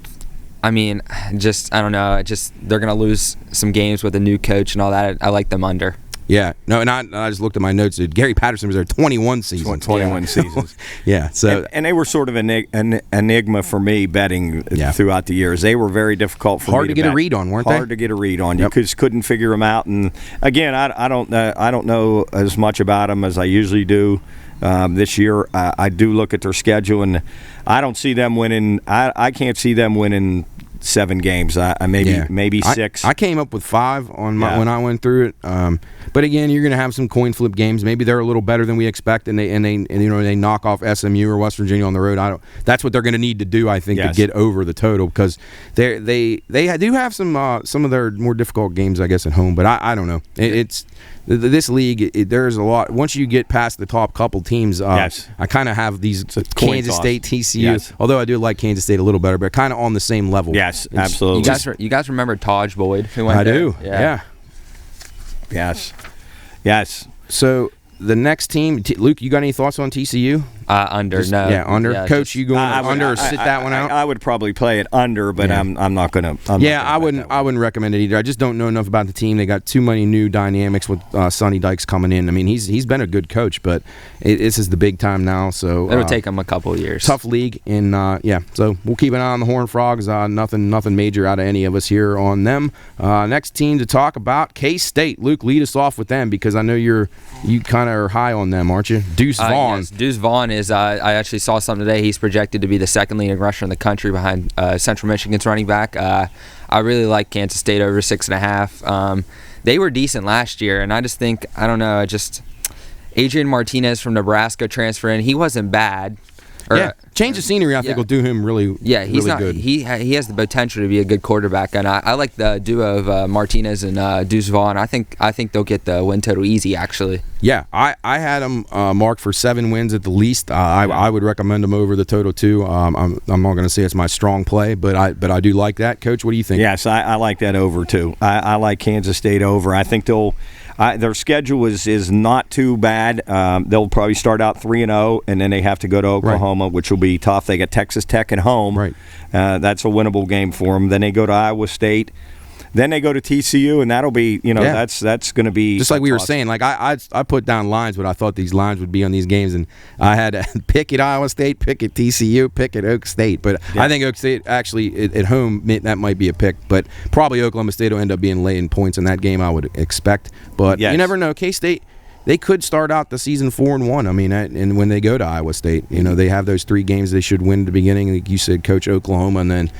don't know. They're gonna lose some games with a new coach and all that. I like them under. Yeah, no, and I just looked at my notes. Gary Patterson was there 21 seasons. 21 seasons. Yeah, so and they were sort of an enigma for me betting throughout the years. They were very difficult for me to bet. Hard to get a read on, weren't they? Hard to get a read on. You just couldn't figure them out. And again, I don't know as much about them as I usually do. This year, I do look at their schedule, and I don't see them winning. I can't see them winning 7 games. Maybe 6. I came up with 5 on when I went through it. But again, you're going to have some coin flip games. Maybe they're a little better than we expect, and they knock off SMU or West Virginia on the road. That's what they're going to need to do, I think, to get over the total, because they do have some of their more difficult games, I guess, at home. But I don't know. It's this league. There's a lot. Once you get past the top couple teams, I kind of have these Kansas State, TCU. Yes. Although I do like Kansas State a little better, but kind of on the same level. Yes, absolutely. You guys remember Taj Boyd? Who went I there? do. Yeah. Yes. So the next team, Luke, you got any thoughts on TCU? Under. No. Yeah, under. Yeah, Coach, you going under or sit that one out? I would probably play it under, but I'm not going to. I wouldn't recommend it either. I just don't know enough about the team. They got too many new dynamics with Sonny Dykes coming in. I mean, he's been a good coach, but this is the big time now. So it'll take him a couple of years. Tough league, and so we'll keep an eye on the Horned Frogs. Nothing major out of any of us here on them. Next team to talk about, K-State. Luke, lead us off with them because I know you kind of are high on them, aren't you? Deuce Vaughn. Yes. Deuce Vaughn is. I actually saw something today. He's projected to be the second leading rusher in the country behind Central Michigan's running back. I really like Kansas State over 6.5. They were decent last year, and I just think Adrian Martinez from Nebraska transferring. He wasn't bad. Change of scenery, I think, will do him really good. He has the potential to be a good quarterback, and I like the duo of Martinez and Deuce Vaughn. I think they'll get the win total easy, actually. Yeah, I had them marked for 7 wins at the least. I would recommend them over the total too. I'm not going to say it's my strong play, but I do like that. Coach, what do you think? Yes, I like that over too. I like Kansas State over. I think their schedule is not too bad. They'll probably start out 3-0, and then they have to go to Oklahoma, which will be tough. They got Texas Tech at home. Right. That's a winnable game for them. Then they go to Iowa State. Then they go to TCU, and that'll be, that's going to be just like we were saying. Like I put down lines, what I thought these lines would be on these games, and I had to pick at Iowa State, pick at TCU, pick at Oak State. But I think Oak State actually at home that might be a pick, but probably Oklahoma State will end up being laying points in that game. I would expect, but you never know. K-State. They could start out the season 4-1. I mean, and when they go to Iowa State, they have those 3 games they should win at the beginning. Like you said, coach Oklahoma, and then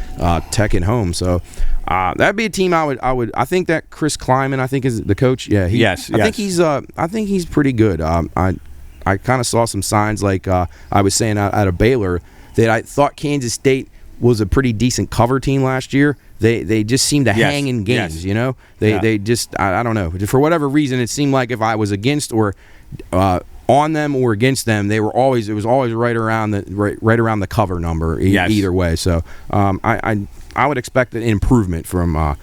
Tech at home. So that'd be a team I think that Chris Kleiman, I think, is the coach. Yeah, I think he's pretty good. I kind of saw some signs, like I was saying out of Baylor, that I thought Kansas State was a pretty decent cover team last year. They just seem to hang in games, They just I don't know, for whatever reason it seemed like if I was against or on them or against them, it was always right around the cover number either way. So I would expect an improvement from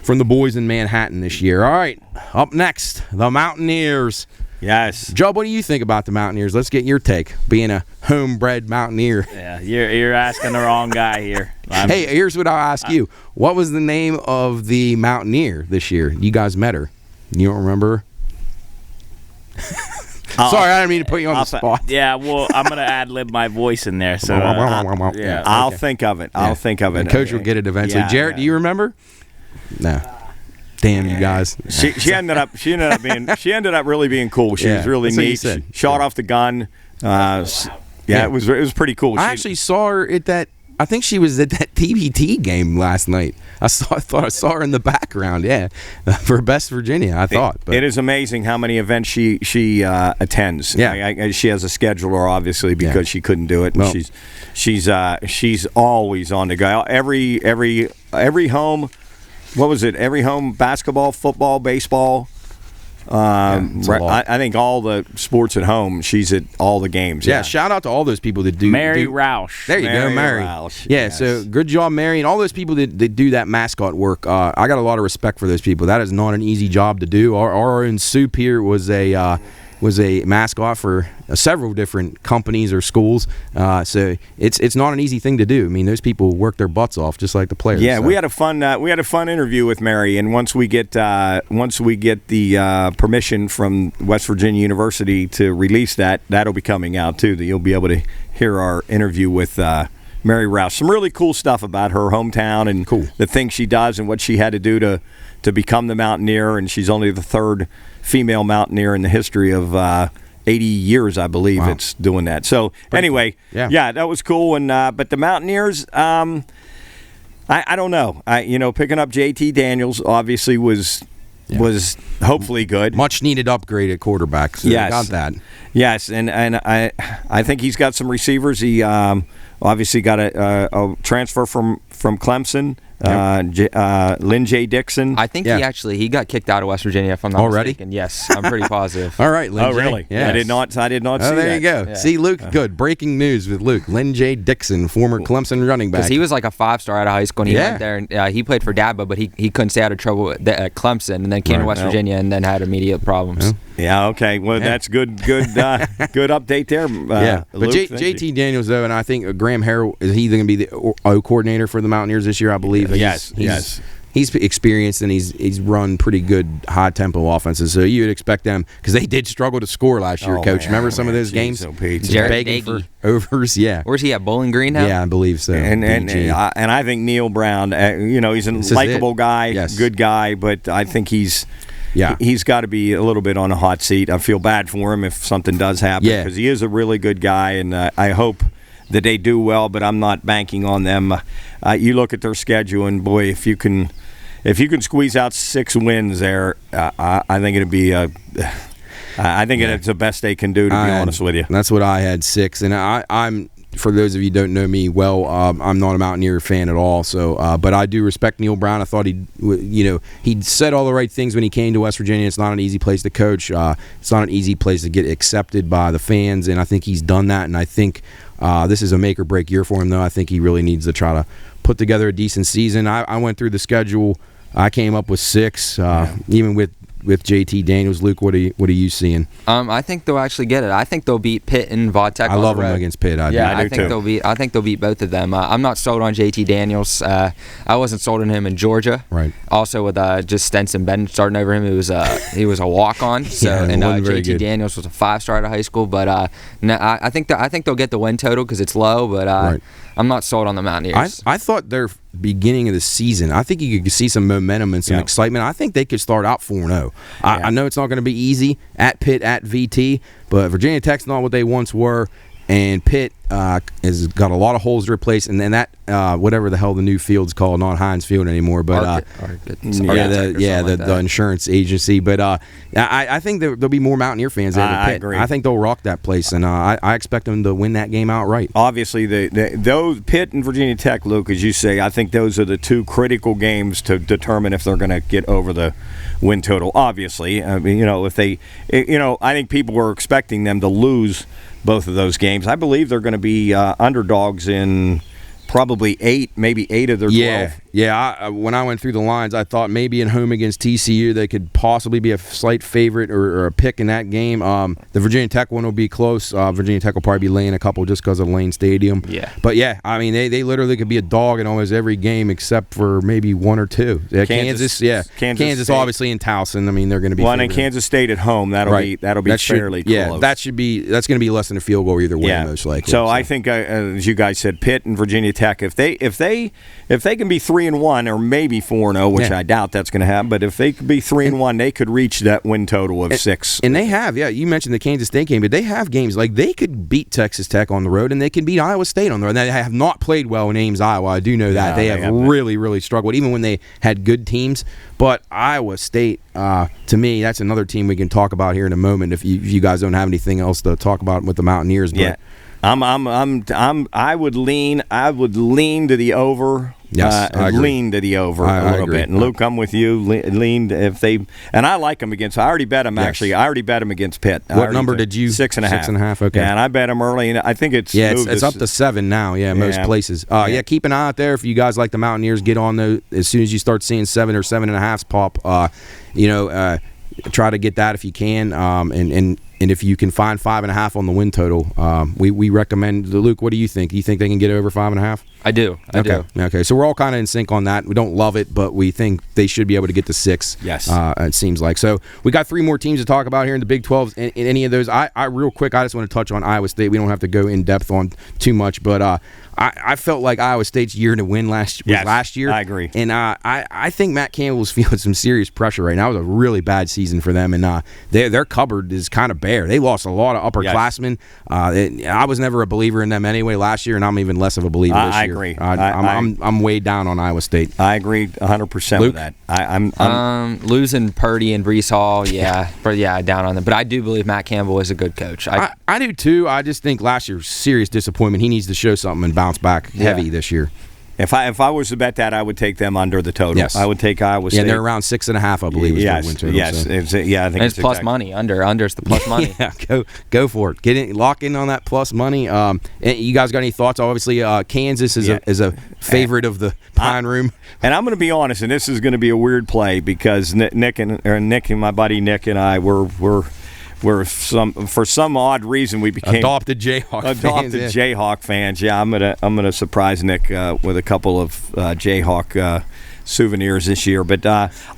the boys in Manhattan this year. All right, up next, the Mountaineers. Yes. Job, what do you think about the Mountaineers? Let's get your take, being a homebred Mountaineer. Yeah, you're asking the wrong guy here. Hey, here's what I'll ask you. What was the name of the Mountaineer this year? You guys met her. You don't remember? Sorry, I didn't mean to put you on the spot. Yeah, well, I'm going to ad-lib my voice in there. So I'll think of it. I'll think of it. And Coach will get it eventually. Jarrett, do you remember? No. Damn you guys! She ended up really being cool. She was really neat. She shot off the gun. It was pretty cool. I actually saw her at that. I think she was at that TBT game last night. I thought I saw her in the background. Yeah, for Best Virginia. I thought it is amazing how many events she attends. Yeah, she has a scheduler obviously because she couldn't do it. And she's always on the go. Every home. What was it? Every home basketball, football, baseball. I think all the sports at home, she's at all the games. Yeah, shout out to all those people that do. Mary Roush. There you go, Mary. Roush, yeah, yes. So good job, Mary. And all those people that do that mascot work. I got a lot of respect for those people. That is not an easy job to do. Our own Soup here was a mascot for several different companies or schools. So it's not an easy thing to do. I mean, those people work their butts off just like the players. Yeah, so. we had a fun interview with Mary, and once we get the permission from West Virginia University to release that'll be coming out too. That you'll be able to hear our interview with Mary Rouse. Some really cool stuff about her hometown and the things she does and what she had to do to become the Mountaineer, and she's only the 3rd female Mountaineer in the history of 80 years, I believe. Wow. It's doing that. So anyway, that was cool. And but the Mountaineers, I don't know. Picking up JT Daniels obviously was hopefully good. Much needed upgrade at quarterback. So yes, got that. Yes, and I think he's got some receivers. He obviously got a transfer from Clemson. Lynn J. Dixon. I think he got kicked out of West Virginia, if I'm not mistaken. Yes, I'm pretty positive. All right, Lynn J. Really? Yes. I did not see that. There you go. Yeah. See, Luke, good. Breaking news with Luke. Lynn J. Dixon, former Clemson running back. Because he was like a 5-star out of high school, and he went there, and he played for Dabo, but he couldn't stay out of trouble at Clemson, and then came to West Virginia and then had immediate problems. Yeah, okay. Well, that's good update there. But Luke, JT Daniels, though, and I think Graham Harrell, is he going to be the O coordinator for the Mountaineers this year, I believe? Yes. He's experienced, and he's run pretty good high-tempo offenses, so you would expect them, because they did struggle to score last year, Coach. Remember some of those games? Jared begging for overs, yeah. Where's he at, Bowling Green now? Yeah, I believe so. And I think Neil Brown, he's a likable guy, good guy, but I think he's got to be a little bit on a hot seat. I feel bad for him if something does happen, because he is a really good guy, and I hope that they do well, but I'm not banking on them. You look at their schedule, and boy, if you can squeeze out 6 wins there, I think it'd be it's the best they can do, to be honest with you. That's what I had, 6, and I'm. For those of you who don't know me well, I'm not a Mountaineer fan at all. So, but I do respect Neil Brown. I thought he said all the right things when he came to West Virginia. It's not an easy place to coach. It's not an easy place to get accepted by the fans, and I think he's done that. And I think this is a make or break year for him, though. I think he really needs to try to put together a decent season. I went through the schedule. I came up with 6, even with JT Daniels. Luke, what are you seeing? I think they'll actually get it. I think they'll beat Pitt and Vautech. I love them against Pitt. I think they'll beat both of them. I'm not sold on JT Daniels. I wasn't sold on him in Georgia. Right. Also with just Stenson Ben starting over him, he was a walk-on. So and JT Daniels was a 5-star out of high school. But I think they'll get the win total because it's low. But I'm not sold on the Mountaineers. I thought their beginning of the season, I think you could see some momentum and some excitement. I think they could start out 4-0. I know it's not going to be easy at Pitt, at VT, but Virginia Tech's not what they once were, and Pitt has got a lot of holes to replace, and then that whatever the hell the new field's called, not Heinz Field anymore, but the insurance agency. But I think there'll be more Mountaineer fans there than Pitt. I agree. I think they'll rock that place, and I expect them to win that game outright. Obviously, those Pitt and Virginia Tech, Luke, as you say, I think those are the 2 critical games to determine if they're going to get over the win total. Obviously, I mean, if they, I think people were expecting them to lose both of those games. I believe they're going to be underdogs in probably 8, maybe 8 of their 12. Yeah. When I went through the lines, I thought maybe at home against TCU they could possibly be a slight favorite or a pick in that game. The Virginia Tech one will be close. Virginia Tech will probably be laying a couple just because of Lane Stadium. Yeah. But I mean they literally could be a dog in almost every game except for maybe 1 or 2. Kansas obviously in Towson. I mean they're going to be. Well, and Kansas State at home that'll be fairly close. Yeah, that's going to be less than a field goal either way most likely. So I think as you guys said, Pitt and Virginia Tech, if they can be 3-1 or maybe 4-0, which I doubt that's going to happen, but if they could be 3-1, they could reach that win total of 6. And they have, you mentioned the Kansas State game, but they have games like they could beat Texas Tech on the road, and they can beat Iowa State on the road. And they have not played well in Ames, Iowa. I do know that they have really, really struggled, even when they had good teams. But Iowa State, to me, that's another team we can talk about here in a moment. If you guys don't have anything else to talk about with the Mountaineers, but I would lean to the over. Yes, I agree. Lean to the over a little bit. And Luke, I'm with you. Lean if they, and I like them against. I already bet them actually. I already bet them against Pitt. What number did you? 6.5. 6.5. Okay. Yeah, and I bet them early, and I think it's it's up to 7 now. Yeah, most places. Keep an eye out there if you guys like the Mountaineers. Get on those as soon as you start seeing 7 or 7.5s pop. Try to get that if you can. And if you can find 5.5 on the win total, we recommend. Luke, what do you think? Do you think they can get over 5.5? I do. I do. Okay, so we're all kind of in sync on that. We don't love it, but we think they should be able to get to 6. Yes. It seems like. So we got 3 more teams to talk about here in the Big 12. In any of those, I real quick, I just want to touch on Iowa State. We don't have to go in depth on too much, but I felt like Iowa State's year to win last year. I agree. And I think Matt Campbell's feeling some serious pressure right now. It was a really bad season for them, and their cupboard is kind of bare. They lost a lot of upperclassmen. I was never a believer in them anyway last year, and I'm even less of a believer this year. I agree. I'm way down on Iowa State. I agree 100% with that. I'm losing Purdy and Breece Hall, down on them. But I do believe Matt Campbell is a good coach. I do too. I just think last year's serious disappointment. He needs to show something and bounce back heavy this year. If I was to bet that, I would take them under the total. Yes. I would take Iowa State. Yeah, they're around 6.5, I believe. Yes, is their win total, yes. So. I think it's plus money. Under's the plus money. Go for it. Lock in on that plus money. You guys got any thoughts? Obviously, Kansas is a favorite of the Pine Room. And I'm going to be honest, and this is going to be a weird play because Nick and my buddy Nick and I were for some odd reason we became adopted Jayhawk fans. Yeah, I'm gonna surprise Nick with a couple of Jayhawk souvenirs this year, but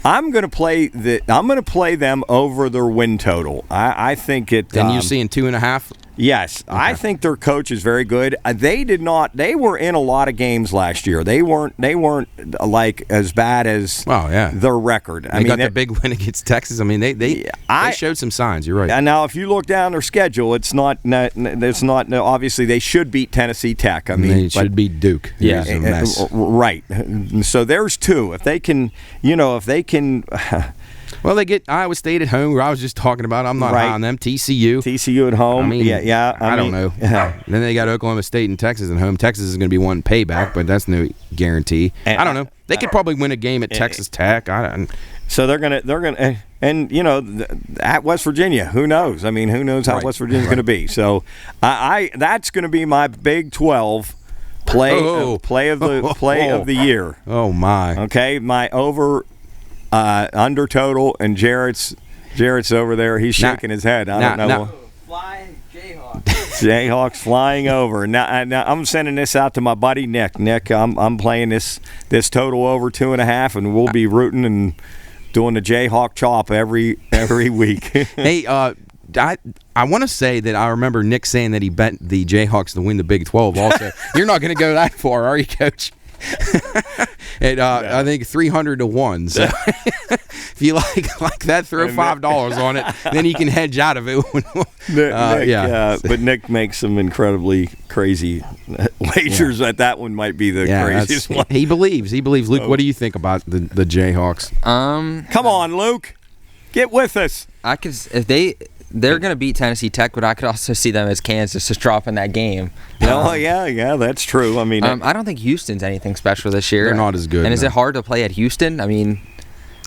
I'm gonna play them over their win total. I think it. And you seeing 2.5? Yes, okay. I think their coach is very good. They they were in a lot of games last year. They weren't like as bad as their record. They got the big win against Texas. I mean, they showed some signs. You're right. And now, if you look down their schedule, it's not obviously they should beat Tennessee Tech. I mean, they should beat Duke. Yeah, a mess. Right. So there's two. If they can. Well, they get Iowa State at home, where I was just talking about. I'm not high on them. TCU at home. I mean, I don't know. Yeah. Then they got Oklahoma State and Texas at home. Texas is going to be one payback, but that's no guarantee. I don't know. They could probably win a game at Texas Tech. So they're gonna, and at West Virginia, who knows? I mean, who knows how West Virginia's going to be? So, that's going to be my Big 12 play of the year. Oh my. Okay, my under total, and Jarrett's over there. He's shaking his head. I don't know. Flying Jayhawks. Jayhawks flying over. Now I'm sending this out to my buddy Nick. Nick, I'm playing this total over 2.5, and we'll be rooting and doing the Jayhawk chop every week. Hey, I want to say that I remember Nick saying that he bet the Jayhawks to win the Big 12 also. You're not going to go that far, are you, Coach? I think 300 to 1. So if you like that, throw $5 on it. Then you can hedge out of it. But Nick makes some incredibly crazy wagers. That one might be the craziest one. He believes. Luke, what do you think about the Jayhawks? Come on, Luke, get with us. They're going to beat Tennessee Tech, but I could also see them as Kansas just dropping that game. Yeah, that's true. I mean, I don't think Houston's anything special this year. They're not as good. And is it hard to play at Houston? I mean,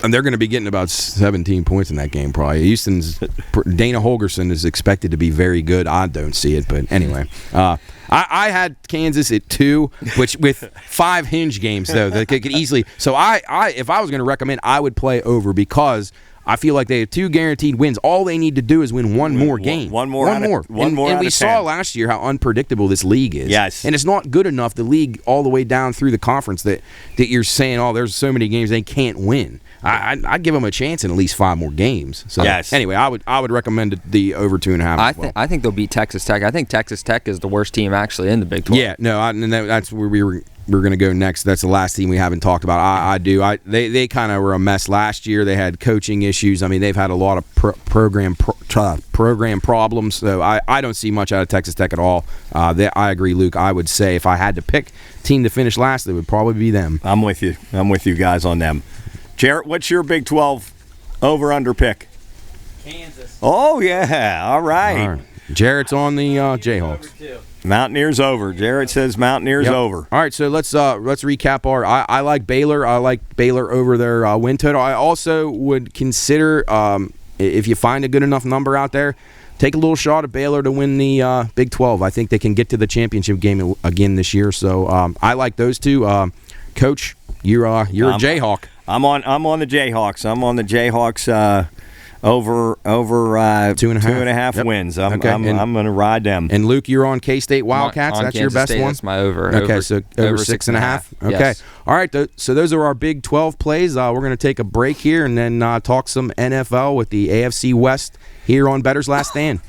and they're going to be getting about 17 points in that game probably. Houston's Dana Holgorsen is expected to be very good. I don't see it, but anyway. I had Kansas at 2, which with 5 hinge games though that could easily. So if I was going to recommend, I would play over because I feel like they have 2 guaranteed wins. All they need to do is win one more game. One more. And we saw last year how unpredictable this league is. Yes. And it's not good enough, the league all the way down through the conference, that you're saying, there's so many games they can't win. I'd give them a chance in at least 5 more games. So anyway, I would recommend the over 2.5. I think they'll beat Texas Tech. I think Texas Tech is the worst team actually in the Big 12. Yeah, no, and that's where we're going to go next. That's the last team we haven't talked about. I do. They kind of were a mess last year. They had coaching issues. I mean, they've had a lot of program problems. So I don't see much out of Texas Tech at all. I agree, Luke. I would say if I had to pick team to finish last, it would probably be them. I'm with you guys on them. Jarrett, what's your Big 12 over-under pick? Kansas. Oh, yeah. All right. Jarrett's on the Jayhawks. Mountaineers over. Jarrett says Mountaineers over. All right, so let's recap our. I like Baylor. I like Baylor over their win total. I also would consider, if you find a good enough number out there, take a little shot at Baylor to win the Big 12. I think they can get to the championship game again this year. So I like those two. Coach, you're a Jayhawk. I'm on the Jayhawks. I'm on the Jayhawks. Over 2.5 wins. I'm going to ride them. And Luke, you're on K-State Wildcats. That's your best one? That's my over. Okay, so over 6.5. Okay. Yes. All right, so those are our Big 12 plays. We're going to take a break here and then talk some NFL with the AFC West here on Bettor's Last Stand.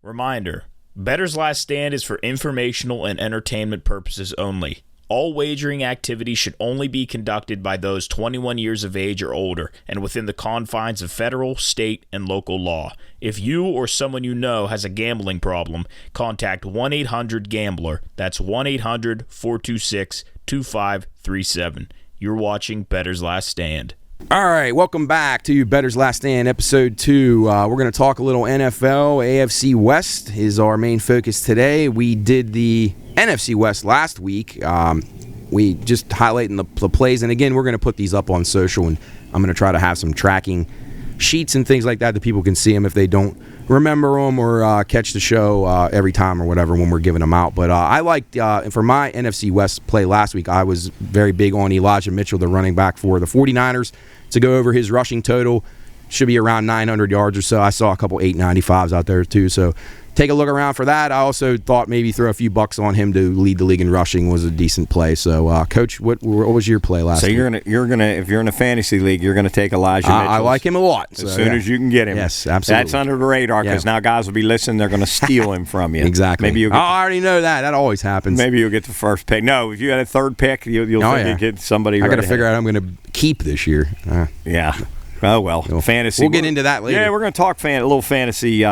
Reminder, Bettor's Last Stand is for informational and entertainment purposes only. All wagering activity should only be conducted by those 21 years of age or older and within the confines of federal, state, and local law. If you or someone you know has a gambling problem, contact 1-800-GAMBLER. That's 1-800-426-2537. You're watching Bettor's Last Stand. All right, welcome back to Bettor's Last Stand, Episode 2. We're going to talk a little NFL. AFC West is our main focus today. We did the NFC West last week. We just highlighting the plays. And again, we're going to put these up on social, and I'm going to try to have some tracking sheets and things like that people can see them if they don't remember them or catch the show every time or whatever when we're giving them out. But I liked, for my NFC West play last week, I was very big on Elijah Mitchell, the running back for the 49ers, to go over his rushing total. should be around 900 yards or so. I saw a couple 895s out there too. So take a look around for that. I also thought maybe throw a few bucks on him to lead the league in rushing was a decent play. So, Coach, what was your play last week? So you're gonna if you're in a fantasy league, you're gonna take Elijah Mitchell. I like him a lot. As soon as you can get him. Yes, absolutely. That's under the radar because now guys will be listening. They're gonna steal him from you. Exactly. Maybe you'll I already know that. That always happens. Maybe you'll get the first pick. No, if you had a third pick, you'll think you get somebody. I got to right figure out I'm going to keep this year. Yeah. Oh well, fantasy. We'll get into that later. Yeah, we're going to talk a little fantasy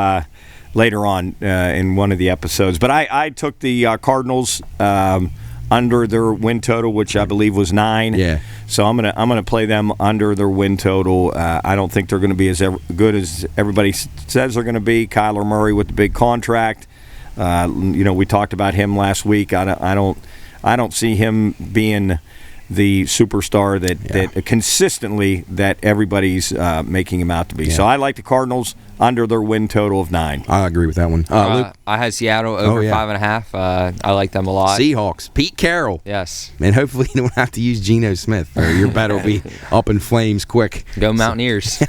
later on in one of the episodes. But I took the Cardinals under their win total, which I believe was 9. Yeah. So I'm gonna play them under their win total. I don't think they're going to be as good as everybody says they're going to be. Kyler Murray with the big contract. We talked about him last week. I don't see him being the superstar that consistently that everybody's making him out to be. Yeah. So I like the Cardinals under their win total of 9. I agree with that one. Luke? I had Seattle over 5.5. I like them a lot. Seahawks. Pete Carroll. Yes. And hopefully you don't have to use Geno Smith, or your bet will be up in flames quick. Go Mountaineers.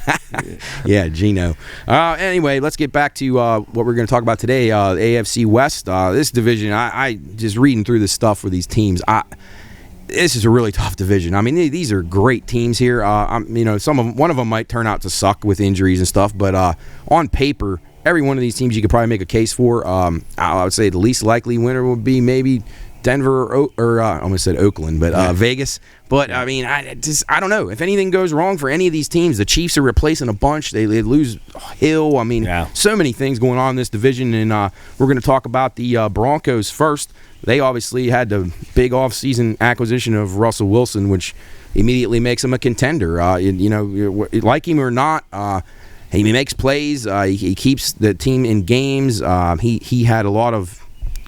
Yeah, Geno. Anyway, let's get back to what we're going to talk about today, the AFC West. This division, I just reading through this stuff for these teams, this is a really tough division. I mean, these are great teams here. One of them might turn out to suck with injuries and stuff, but on paper, every one of these teams you could probably make a case for. I would say the least likely winner would be maybe Denver or I almost said Oakland, but Vegas. But I mean, I don't know. If anything goes wrong for any of these teams, the Chiefs are replacing a bunch. They lose Hill. I mean, so many things going on in this division, and we're going to talk about the Broncos first. They obviously had the big offseason acquisition of Russell Wilson, which immediately makes him a contender. Like him or not, he makes plays. He keeps the team in games. He had a lot of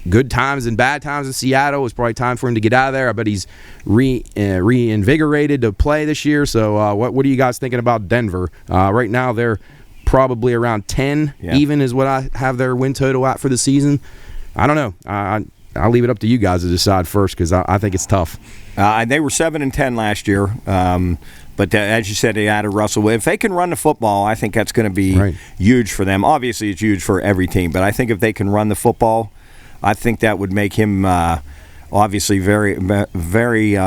good times and bad times in Seattle. It was probably time for him to get out of there. I bet he's reinvigorated to play this year. So what are you guys thinking about Denver? Right now they're probably around 10 even is what I have their win total at for the season. I don't know. I'll leave it up to you guys to decide first because I think it's tough. They were 7-10 last year, but as you said, they added Russell. If they can run the football, I think that's going to be huge for them. Obviously, it's huge for every team, but I think if they can run the football, I think that would make him obviously very, very,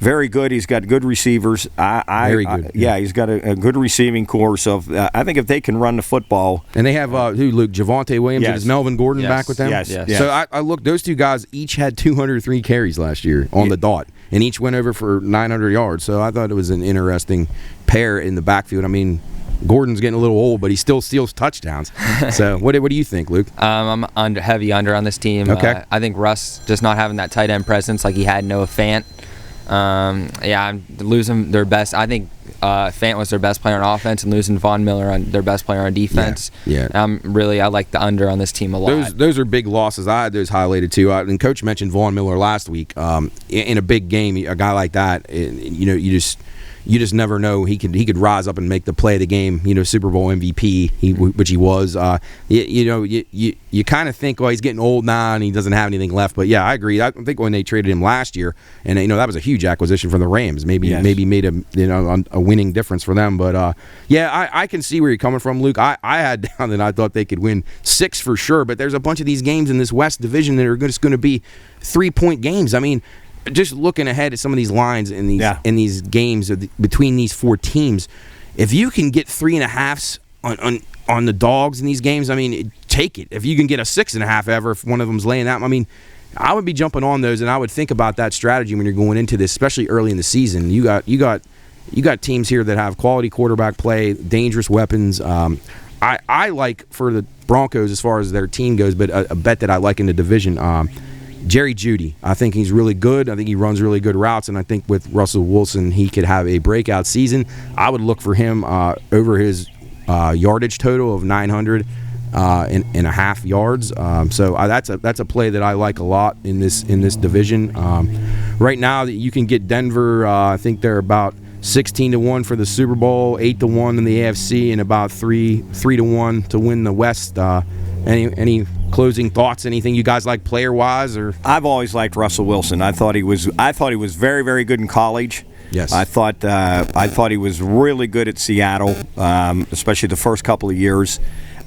very good. He's got good receivers. Very good. He's got a good receiving core. So I think if they can run the football. And they have, Luke, Javonte Williams and is Melvin Gordon back with them? Yes. So I looked, those two guys each had 203 carries last year on the dot, and each went over for 900 yards. So I thought it was an interesting pair in the backfield. I mean, Gordon's getting a little old, but he still steals touchdowns. So what do you think, Luke? I'm heavy under on this team. Okay. I think Russ just not having that tight end presence like he had Noah Fant. I'm losing their best. I think Fant was their best player on offense, and losing Von Miller on their best player on defense. Yeah. I like the under on this team a lot. Those are big losses. I had those highlighted too. And Coach mentioned Von Miller last week. In a big game, a guy like that, you just never know. He could rise up and make the play of the game. Super Bowl MVP, which he was. You kind of think, he's getting old now and he doesn't have anything left. But yeah, I agree. I think when they traded him last year, and that was a huge acquisition for the Rams. Maybe made a winning difference for them. But I can see where you're coming from, Luke. I had down that I thought they could win 6 for sure. But there's a bunch of these games in this West Division that are just going to be 3-point games. I mean, just looking ahead at some of these lines in these games between these 4 teams, if you can get 3.5s on the dogs in these games, I mean, take it. If you can get a 6.5 ever, if one of them's laying out, I mean, I would be jumping on those, and I would think about that strategy when you're going into this, especially early in the season. You got teams here that have quality quarterback play, dangerous weapons. I like for the Broncos as far as their team goes, but a bet that I like in the division. Jerry Judy. I think he's really good. I think he runs really good routes, and I think with Russell Wilson, he could have a breakout season. I would look for him over his yardage total of 900 and a half yards. So that's a play that I like a lot in this division. Right now, you can get Denver. I think they're about 16-1 for the Super Bowl, 8-1 in the AFC, and about 3-1 to win the West. Any closing thoughts? Anything you guys like player wise? Or I've always liked Russell Wilson. I thought he was very, very good in college. Yes. I thought he was really good at Seattle, especially the first couple of years.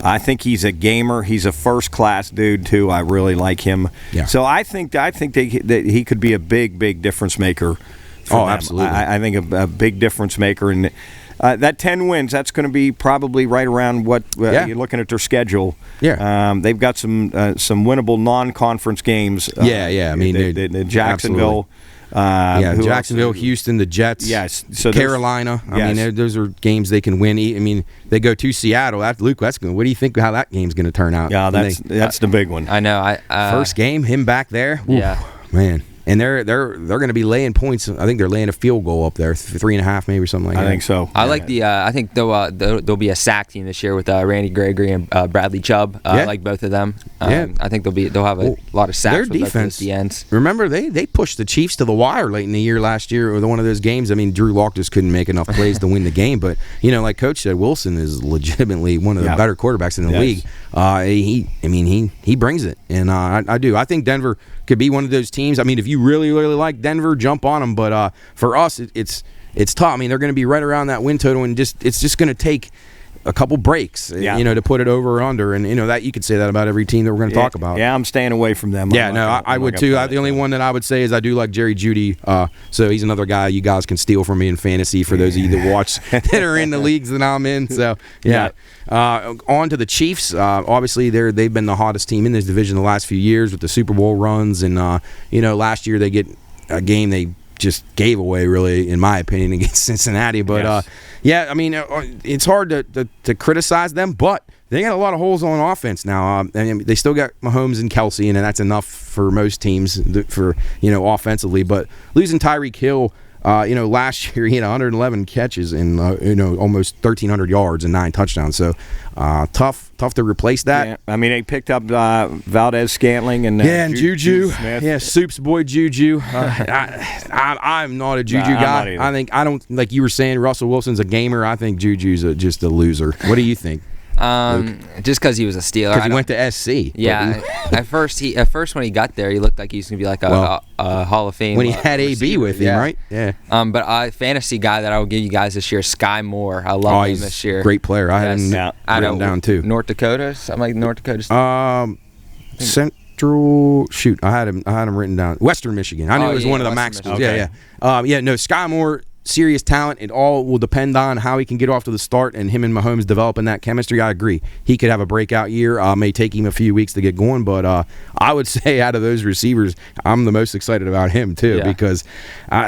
I think he's a gamer. He's a first-class dude too. I really like him. Yeah. So I think that he could be a big difference maker. For them. Absolutely. I think a big difference maker, and that 10 wins. That's going to be probably right around what you're looking at their schedule. Yeah. They've got some winnable non-conference games. Yeah. I mean, the Jacksonville. Jacksonville, Houston, the Jets, so Carolina. I mean, those are games they can win. I mean, they go to Seattle. Luke, what do you think how that game's going to turn out? Yeah, that's the big one. I know. First game, him back there. Yeah, oof, man. And they're going to be laying points. I think they're laying a field goal up there, 3.5 maybe, something like that. I think so. I like the. I think there'll be a sack team this year with Randy Gregory and Bradley Chubb. I like both of them. I think they'll have a lot of sacks. Their defense. At the ends. Remember they pushed the Chiefs to the wire late in the year last year with one of those games. I mean, Drew Lock just couldn't make enough plays to win the game. But like Coach said, Wilson is legitimately one of the better quarterbacks in the league. He brings it, and I do. I think Denver could be one of those teams. I mean, if you really like Denver, jump on them. But for us, it's tough. I mean, they're going to be right around that win total, and it's just going to take a couple breaks, to put it over or under. And that you could say that about every team that we're going to talk about. Yeah, I'm staying away from them. I would too. The only one that I would say is I do like Jerry Judy. So he's another guy you guys can steal from me in fantasy for those of you that watch that are in the leagues that I'm in. So on to the Chiefs. Obviously, they've been the hottest team in this division the last few years with the Super Bowl runs, and last year they get a game they just gave away, really, in my opinion, against Cincinnati. But I mean, it's hard to criticize them, but they got a lot of holes on offense now. And they still got Mahomes and Kelsey, and that's enough for most teams for offensively. But losing Tyreek Hill. Last year he had 111 catches and almost 1,300 yards and 9 touchdowns. So tough to replace that. Yeah. I mean, they picked up Valdez-Scantling and and Juju. Smith. Yeah, Soup's boy Juju. I'm not a Juju guy. I don't like you were saying. Russell Wilson's a gamer. I think Juju's just a loser. What do you think? Just because he was a Steeler. Because he went to SC. Yeah. At first when he got there, he looked like he was gonna be like a Hall of Fame. When he had AB with him, right? Yeah. But fantasy guy that I will give you guys this year, Sky Moore. I love him this year. Great player. I had him written down too. North Dakota, something like North Dakota. Central. Shoot, I had him written down. Western Michigan. I knew it was one of the MAC schools. Okay. Yeah. Sky Moore. Serious talent. It all will depend on how he can get off to the start and him and Mahomes developing that chemistry. I agree. He could have a breakout year. May take him a few weeks to get going, but I would say out of those receivers, I'm the most excited about him too because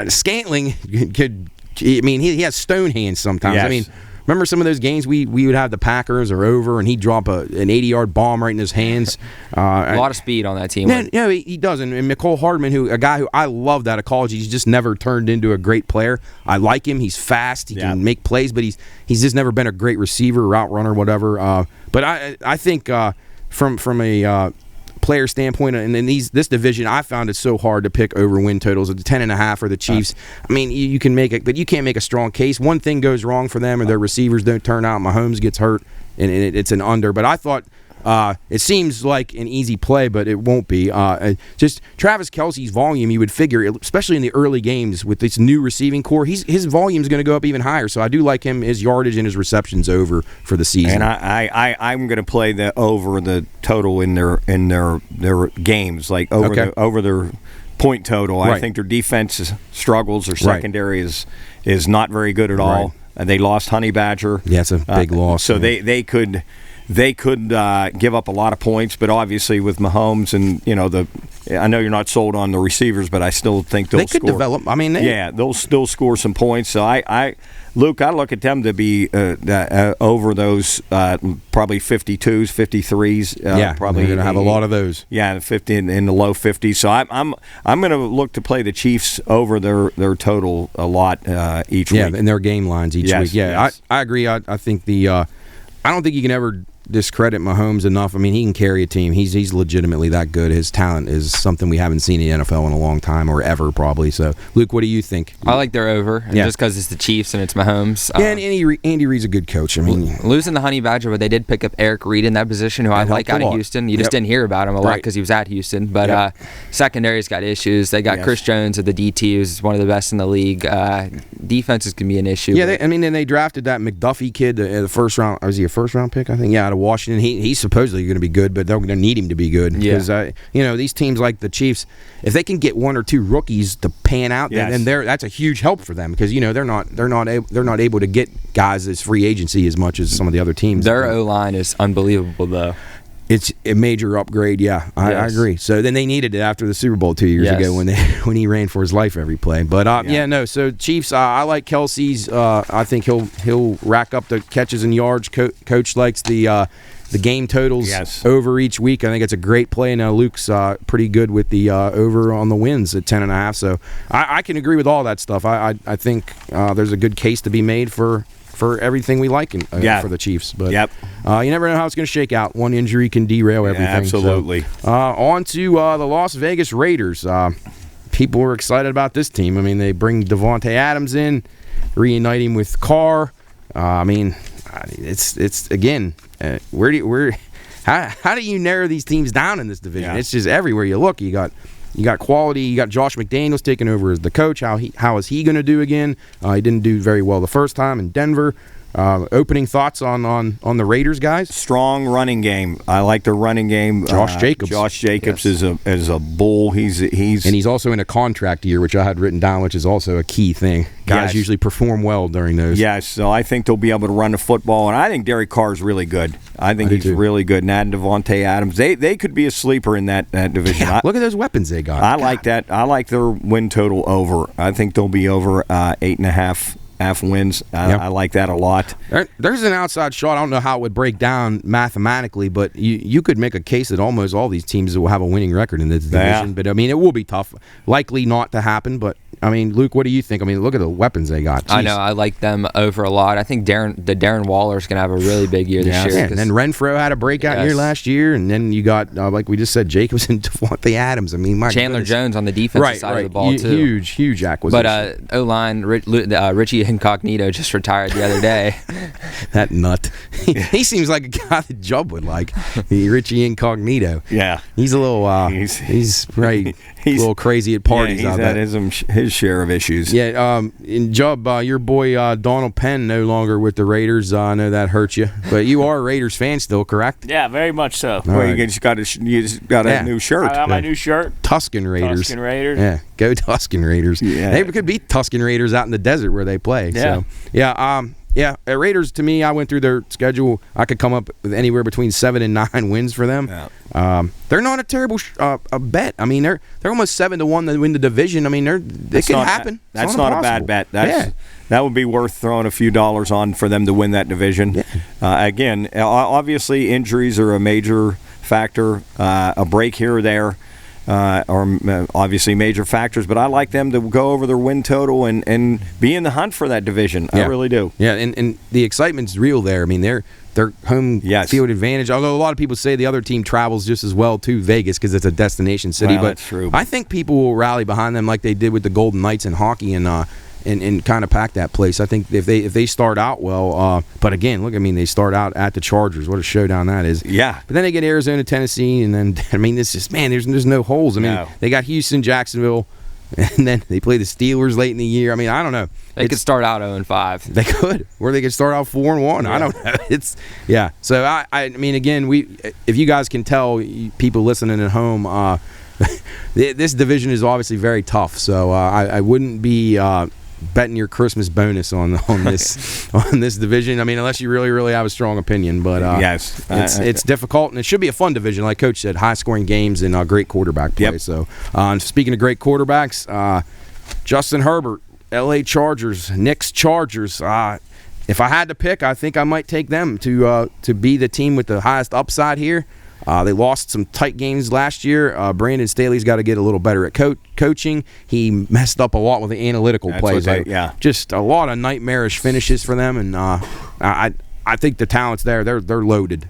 Scantling could. I mean, he has stone hands sometimes. Yes. I mean. Remember some of those games we would have the Packers or over, and he'd drop an 80-yard bomb right in his hands. A lot of speed on that team. Yeah, he does. And Mecole Hardman, a guy who I loved out of college, he's just never turned into a great player. I like him. He's fast. He can make plays, but he's just never been a great receiver, route runner, whatever. But I think from a player standpoint, and in this division, I found it so hard to pick over win totals of the 10.5 or the Chiefs. I mean, you can make it, but you can't make a strong case. One thing goes wrong for them, or their receivers don't turn out. Mahomes gets hurt, and it's an under. But I thought it seems like an easy play, but it won't be. Just Travis Kelce's volume, you would figure, especially in the early games with this new receiving core, his volume is going to go up even higher. So I do like him, his yardage and his receptions over for the season. And I'm going to play the over the total in their games, like over their point total. Right. I think their defense struggles. Their secondary is not very good at all. They lost Honey Badger. Yeah, it's a big loss. So they could give up a lot of points, but obviously with Mahomes and I know you're not sold on the receivers, but I still think they'll could develop. I mean, they'll still score some points. So Luke, I look at them to be over those probably 52s, 53s. Probably they're going to have a lot of those. Yeah, 50 in the low 50s. So I'm going to look to play the Chiefs over their total a lot each week. Yeah, and their game lines each week. Yeah, yes. I agree. I think I don't think you can ever discredit Mahomes enough. I mean, he can carry a team. He's legitimately that good. His talent is something we haven't seen in the NFL in a long time, or ever probably. So, Luke, what do you think? I like their over, just because it's the Chiefs and it's Mahomes. Yeah, and Andy Reid's a good coach. I mean, losing the Honey Badger, but they did pick up Eric Reid in that position, who I like out of Houston. You just didn't hear about him a lot because he was at Houston. But secondary's got issues. They got Chris Jones of the DT, who's one of the best in the league. Defense is going to be an issue. Yeah, and they drafted that McDuffie kid in the first round. Was he a first-round pick, I think? Yeah, out of Washington. He's supposedly going to be good, but they're going to need him to be good. Because, these teams like the Chiefs, if they can get one or two rookies to pan out, then that's a huge help for them. Because, they're not able to get guys as free agency as much as some of the other teams. Their O-line is unbelievable, though. It's a major upgrade, I agree. So then they needed it after the Super Bowl 2 years ago when he ran for his life every play. But so Chiefs, I like Kelsey's. I think he'll rack up the catches and yards. Coach likes the game totals over each week. I think it's a great play. Now Luke's pretty good with the over on the wins at 10.5. So I can agree with all that stuff. I think there's a good case to be made for everything we like for the Chiefs. But you never know how it's going to shake out. One injury can derail everything. Absolutely. So, on to the Las Vegas Raiders. People were excited about this team. I mean, they bring Davante Adams in, reunite him with Carr. It's again, how do you narrow these teams down in this division? Yeah. It's just everywhere you look. You got quality. You got Josh McDaniels taking over as the coach. How is he going to do again? He didn't do very well the first time in Denver. Opening thoughts on the Raiders, guys? Strong running game. I like the running game. Josh Jacobs. Josh Jacobs is a bull. He's also in a contract year, which I had written down, which is also a key thing. Guys usually perform well during those. Yes, so I think they'll be able to run the football, and I think Derek Carr is really good. I think he's really good. And adding Davante Adams, they could be a sleeper in that division. Look at those weapons they got. Like that. I like their win total over. I think they'll be over 8.5 wins. I like that a lot. There's an outside shot. I don't know how it would break down mathematically, but you could make a case that almost all these teams will have a winning record in this division. But, it will be tough. Likely not to happen, but, Luke, what do you think? Look at the weapons they got. Jeez. I know. I like them over a lot. I think Darren Waller's going to have a really big year this year. Yeah, and then Renfro had a breakout year last year, and then you got, like we just said, Jacobs and Davante Adams. Chandler Jones on the defensive side of the ball, too. Huge acquisition. But O-line, Richie Incognito just retired the other day. That nut. He seems like a guy that Jubb would like. Richie Incognito. Yeah. He's a little, he's a little crazy at parties. Yeah, he's had his share of issues. Yeah, in Jubb, your boy Donald Penn no longer with the Raiders. I know that hurt you, but you are a Raiders fan still, correct? Yeah, very much so. Well, you just got a new shirt. I got my new shirt. Tuscan Raiders. Tuscan Raiders. Yeah, go Tuscan Raiders. Yeah. They could beat Tuscan Raiders out in the desert where they play. Yeah. So, Raiders, to me, I went through their schedule. I could come up with anywhere between 7 and 9 wins for them. Yeah. They're not a terrible bet. They're almost 7-1 to win the division. They could happen. That's not a bad bet. That would be worth throwing a few dollars on for them to win that division. Yeah. Again, obviously, injuries are a major factor. A break here or there are obviously major factors, but I like them to go over their win total and be in the hunt for that division. I really do. Yeah, and the excitement's real there. Their home field advantage, although a lot of people say the other team travels just as well to Vegas because it's a destination city. Well, but that's true. I think people will rally behind them like they did with the Golden Knights in hockey and kind of pack that place. I think if they start out well, but again, look, they start out at the Chargers. What a showdown that is. Yeah. But then they get Arizona, Tennessee, and then it's just there's no holes. They got Houston, Jacksonville, and then they play the Steelers late in the year. I don't know. They could start out 0-5. They could, or they could start out 4-1. Yeah. I don't know. So again, if you guys can tell, people listening at home, this division is obviously very tough. So I wouldn't be betting your Christmas bonus on this division. Unless you really have a strong opinion. But it's difficult, and it should be a fun division. Like Coach said, high-scoring games and great quarterback play. Yep. So speaking of great quarterbacks, Justin Herbert, L.A. Chargers, Knicks Chargers. If I had to pick, I think I might take them to be the team with the highest upside here. They lost some tight games last year. Brandon Staley's got to get a little better at coaching. He messed up a lot with the analytical plays. Yeah. Just a lot of nightmarish finishes for them, and I think the talent's there. They're loaded.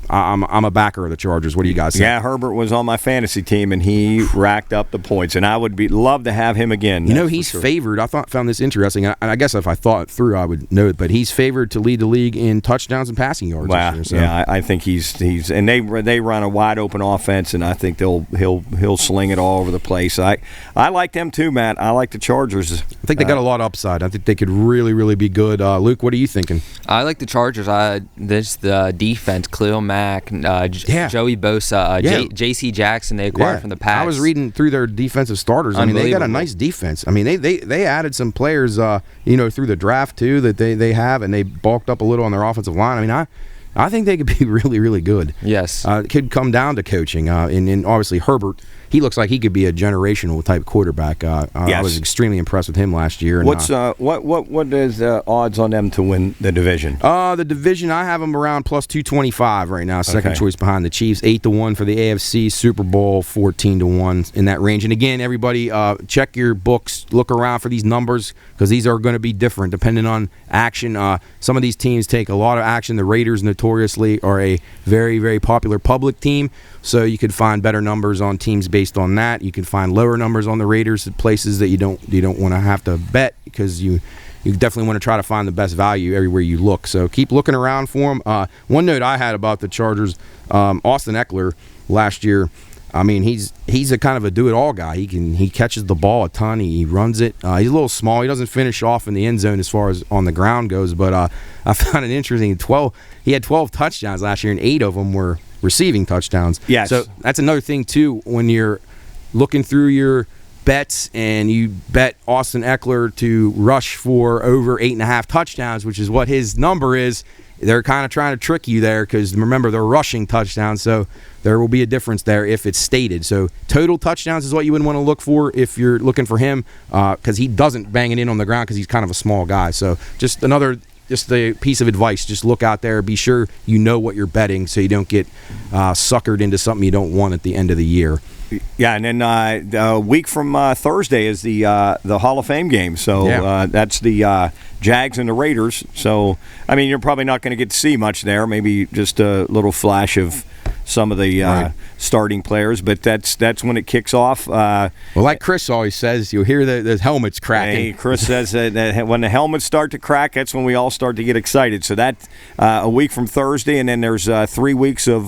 I'm a backer of the Chargers. What do you guys think? Yeah, Herbert was on my fantasy team, and he racked up the points, and I would love to have him again. You know, he's favored. I found this interesting, and I guess if I thought it through, I would know it, but he's favored to lead the league in touchdowns and passing yards wow. this year. So. Yeah, I think he's and they run a wide open offense, and I think he'll sling it all over the place. I like them too, Matt. I like the Chargers. I think they got a lot of upside. I think they could really, really be good. Luke, what are you thinking? I like the Chargers. The defense, Khalil Mack, Joey Bosa, J.C. Jackson they acquired from the Pats. I was reading through their defensive starters. I mean, they got a nice defense. I mean, they added some players, through the draft too that they have, and they bulked up a little on their offensive line. I mean, I think they could be really, really good. Yes. It could come down to coaching. And obviously Herbert, he looks like he could be a generational type quarterback. I was extremely impressed with him last year. And, what is the odds on them to win the division? The division, I have them around plus 225 right now. Second choice behind the Chiefs. 8-1 for the AFC. Super Bowl 14-1 in that range. And again, everybody, check your books. Look around for these numbers because these are going to be different depending on action. Some of these teams take a lot of action. The Raiders notoriously are a very, very popular public team. So you could find better numbers on teams based on that. You can find lower numbers on the Raiders at places that you don't want to have to bet because you definitely want to try to find the best value everywhere you look. So keep looking around for them. One note I had about the Chargers, Austin Eckler last year. I mean, he's a kind of a do-it-all guy. He catches the ball a ton. He runs it. He's a little small. He doesn't finish off in the end zone as far as on the ground goes. But I found it interesting. He had 12 touchdowns last year, and 8 of them were receiving touchdowns. Yes. So that's another thing too when you're looking through your bets and you bet Austin Eckler to rush for over 8.5 touchdowns, which is what his number is. They're kind of trying to trick you there because remember they're rushing touchdowns, so there will be a difference there if it's stated. So total touchdowns is what you would want to look for if you're looking for him because he doesn't bang it in on the ground because he's kind of a small guy. So just a piece of advice, just look out there, be sure you know what you're betting so you don't get suckered into something you don't want at the end of the year. Yeah, and then a week from Thursday is the Hall of Fame game. So that's the Jags and the Raiders. So, I mean, you're probably not going to get to see much there. Maybe just a little flash of some of the starting players, but that's when it kicks off. Well, like Chris always says, you'll hear the helmets cracking. Hey, Chris says that when the helmets start to crack, that's when we all start to get excited. So that's a week from Thursday, and then there's 3 weeks of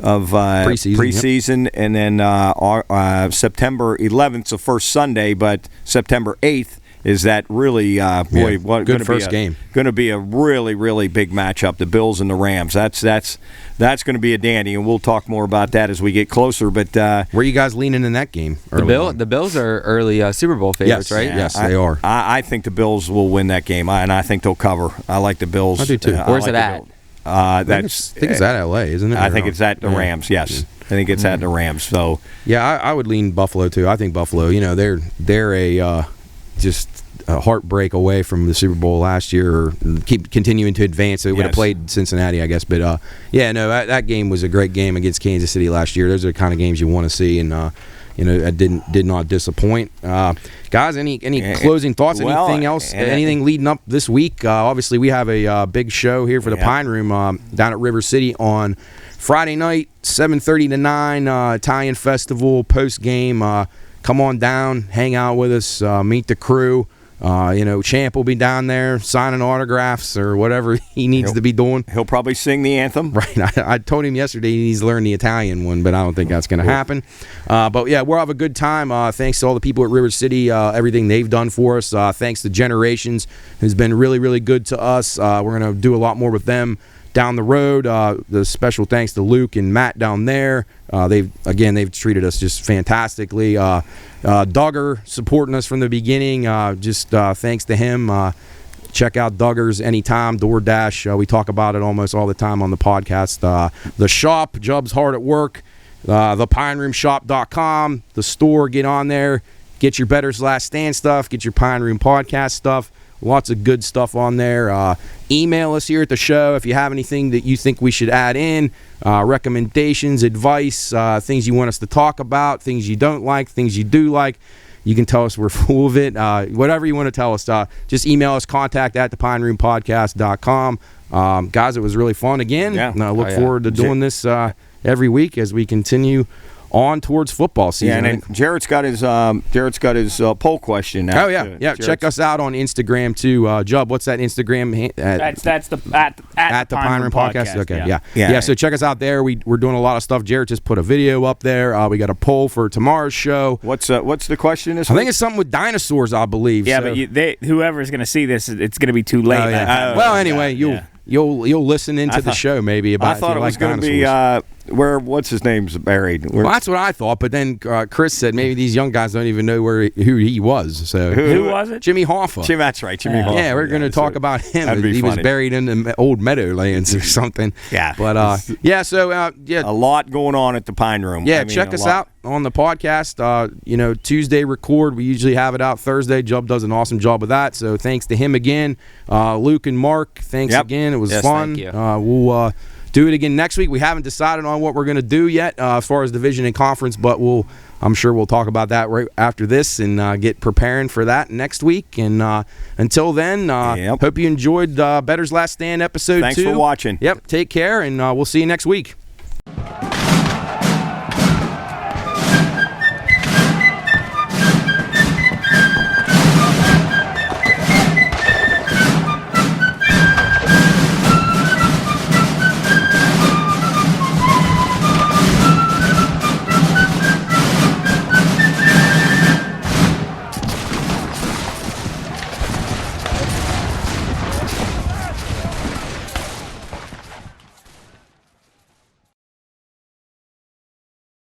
preseason, and then September 11th, so first Sunday, but September 8th is that really good first game. Going to be a really, really big matchup. The Bills and the Rams. That's going to be a dandy, and we'll talk more about that as we get closer. But where are you guys leaning in that game? The Bills are early Super Bowl favorites, right? Yes, they are. I think the Bills will win that game, and I think they'll cover. I like the Bills. I do too. Where's it at? I think it's at LA, isn't it? I think it's at the Rams. Yes, I think it's at the Rams. So I would lean Buffalo too. I think Buffalo. They're a just a heartbreak away from the Super Bowl last year, or keep continuing to advance. They would have played Cincinnati, I guess. But that game was a great game against Kansas City last year. Those are the kind of games you want to see, and it did not disappoint. Guys, any closing thoughts? Anything else? Anything leading up this week? Obviously, we have a big show here for the Pine Room down at River City on Friday night, 7:30 to 9. Italian Festival post game. Come on down, hang out with us, meet the crew. Champ will be down there signing autographs or whatever he needs to be doing. He'll probably sing the anthem. Right. I told him yesterday he needs to learn the Italian one, but I don't think that's going to happen. But we'll have a good time. Thanks to all the people at River City, everything they've done for us. Thanks to Generations, who's been really, really good to us. We're going to do a lot more with them down the road. The special thanks to Luke and Matt down there. They've treated us just fantastically. Duggar supporting us from the beginning. Thanks to him. Check out Duggars anytime. DoorDash. We talk about it almost all the time on the podcast. The shop, Jub's hard at work. ThePineRoomShop.com. The store. Get on there. Get your Bettor's Last Stand stuff. Get your Pine Room podcast stuff. Lots of good stuff on there. Email us here at the show if you have anything that you think we should add in, recommendations, advice, things you want us to talk about, things you don't like, things you do like. You can tell us we're full of it. Whatever you want to tell us, just email us, contact@thepineroompodcast.com. Guys, it was really fun again. Yeah. And I look forward to doing this every week as we continue on towards football season. Yeah, and Jarrett's got his poll question now. Oh yeah. Check us out on Instagram too. Jubb, what's that Instagram? That's the at the Pine Room Podcast. Okay, Yeah. So check us out there. We're doing a lot of stuff. Jarrett just put a video up there. We got a poll for tomorrow's show. What's the question this I week? think it's something with dinosaurs, I believe. Yeah, so. but whoever's going to see this, it's going to be too late. Oh, yeah. Well, anyway, you'll listen into the show maybe about. I thought it was going to be what's his name's buried. Well, that's what I thought, but then Chris said maybe these young guys don't even know who he was. So who was it? Jimmy Hoffa. That's right, Jimmy Hoffa. Yeah, we're going to talk about him. He was buried in the old Meadowlands or something. Yeah, but a lot going on at the Pine Room. Yeah, check us out on the podcast. Tuesday record. We usually have it out Thursday. Jubb does an awesome job of that. So thanks to him again. Luke and Mark, thanks again. It was fun. Thank you. We'll do it again next week. We haven't decided on what we're going to do yet as far as division and conference, but I'm sure we'll talk about that right after this and get preparing for that next week. And until then, hope you enjoyed Bettor's Last Stand episode 2. Thanks for watching. Yep, take care, and we'll see you next week.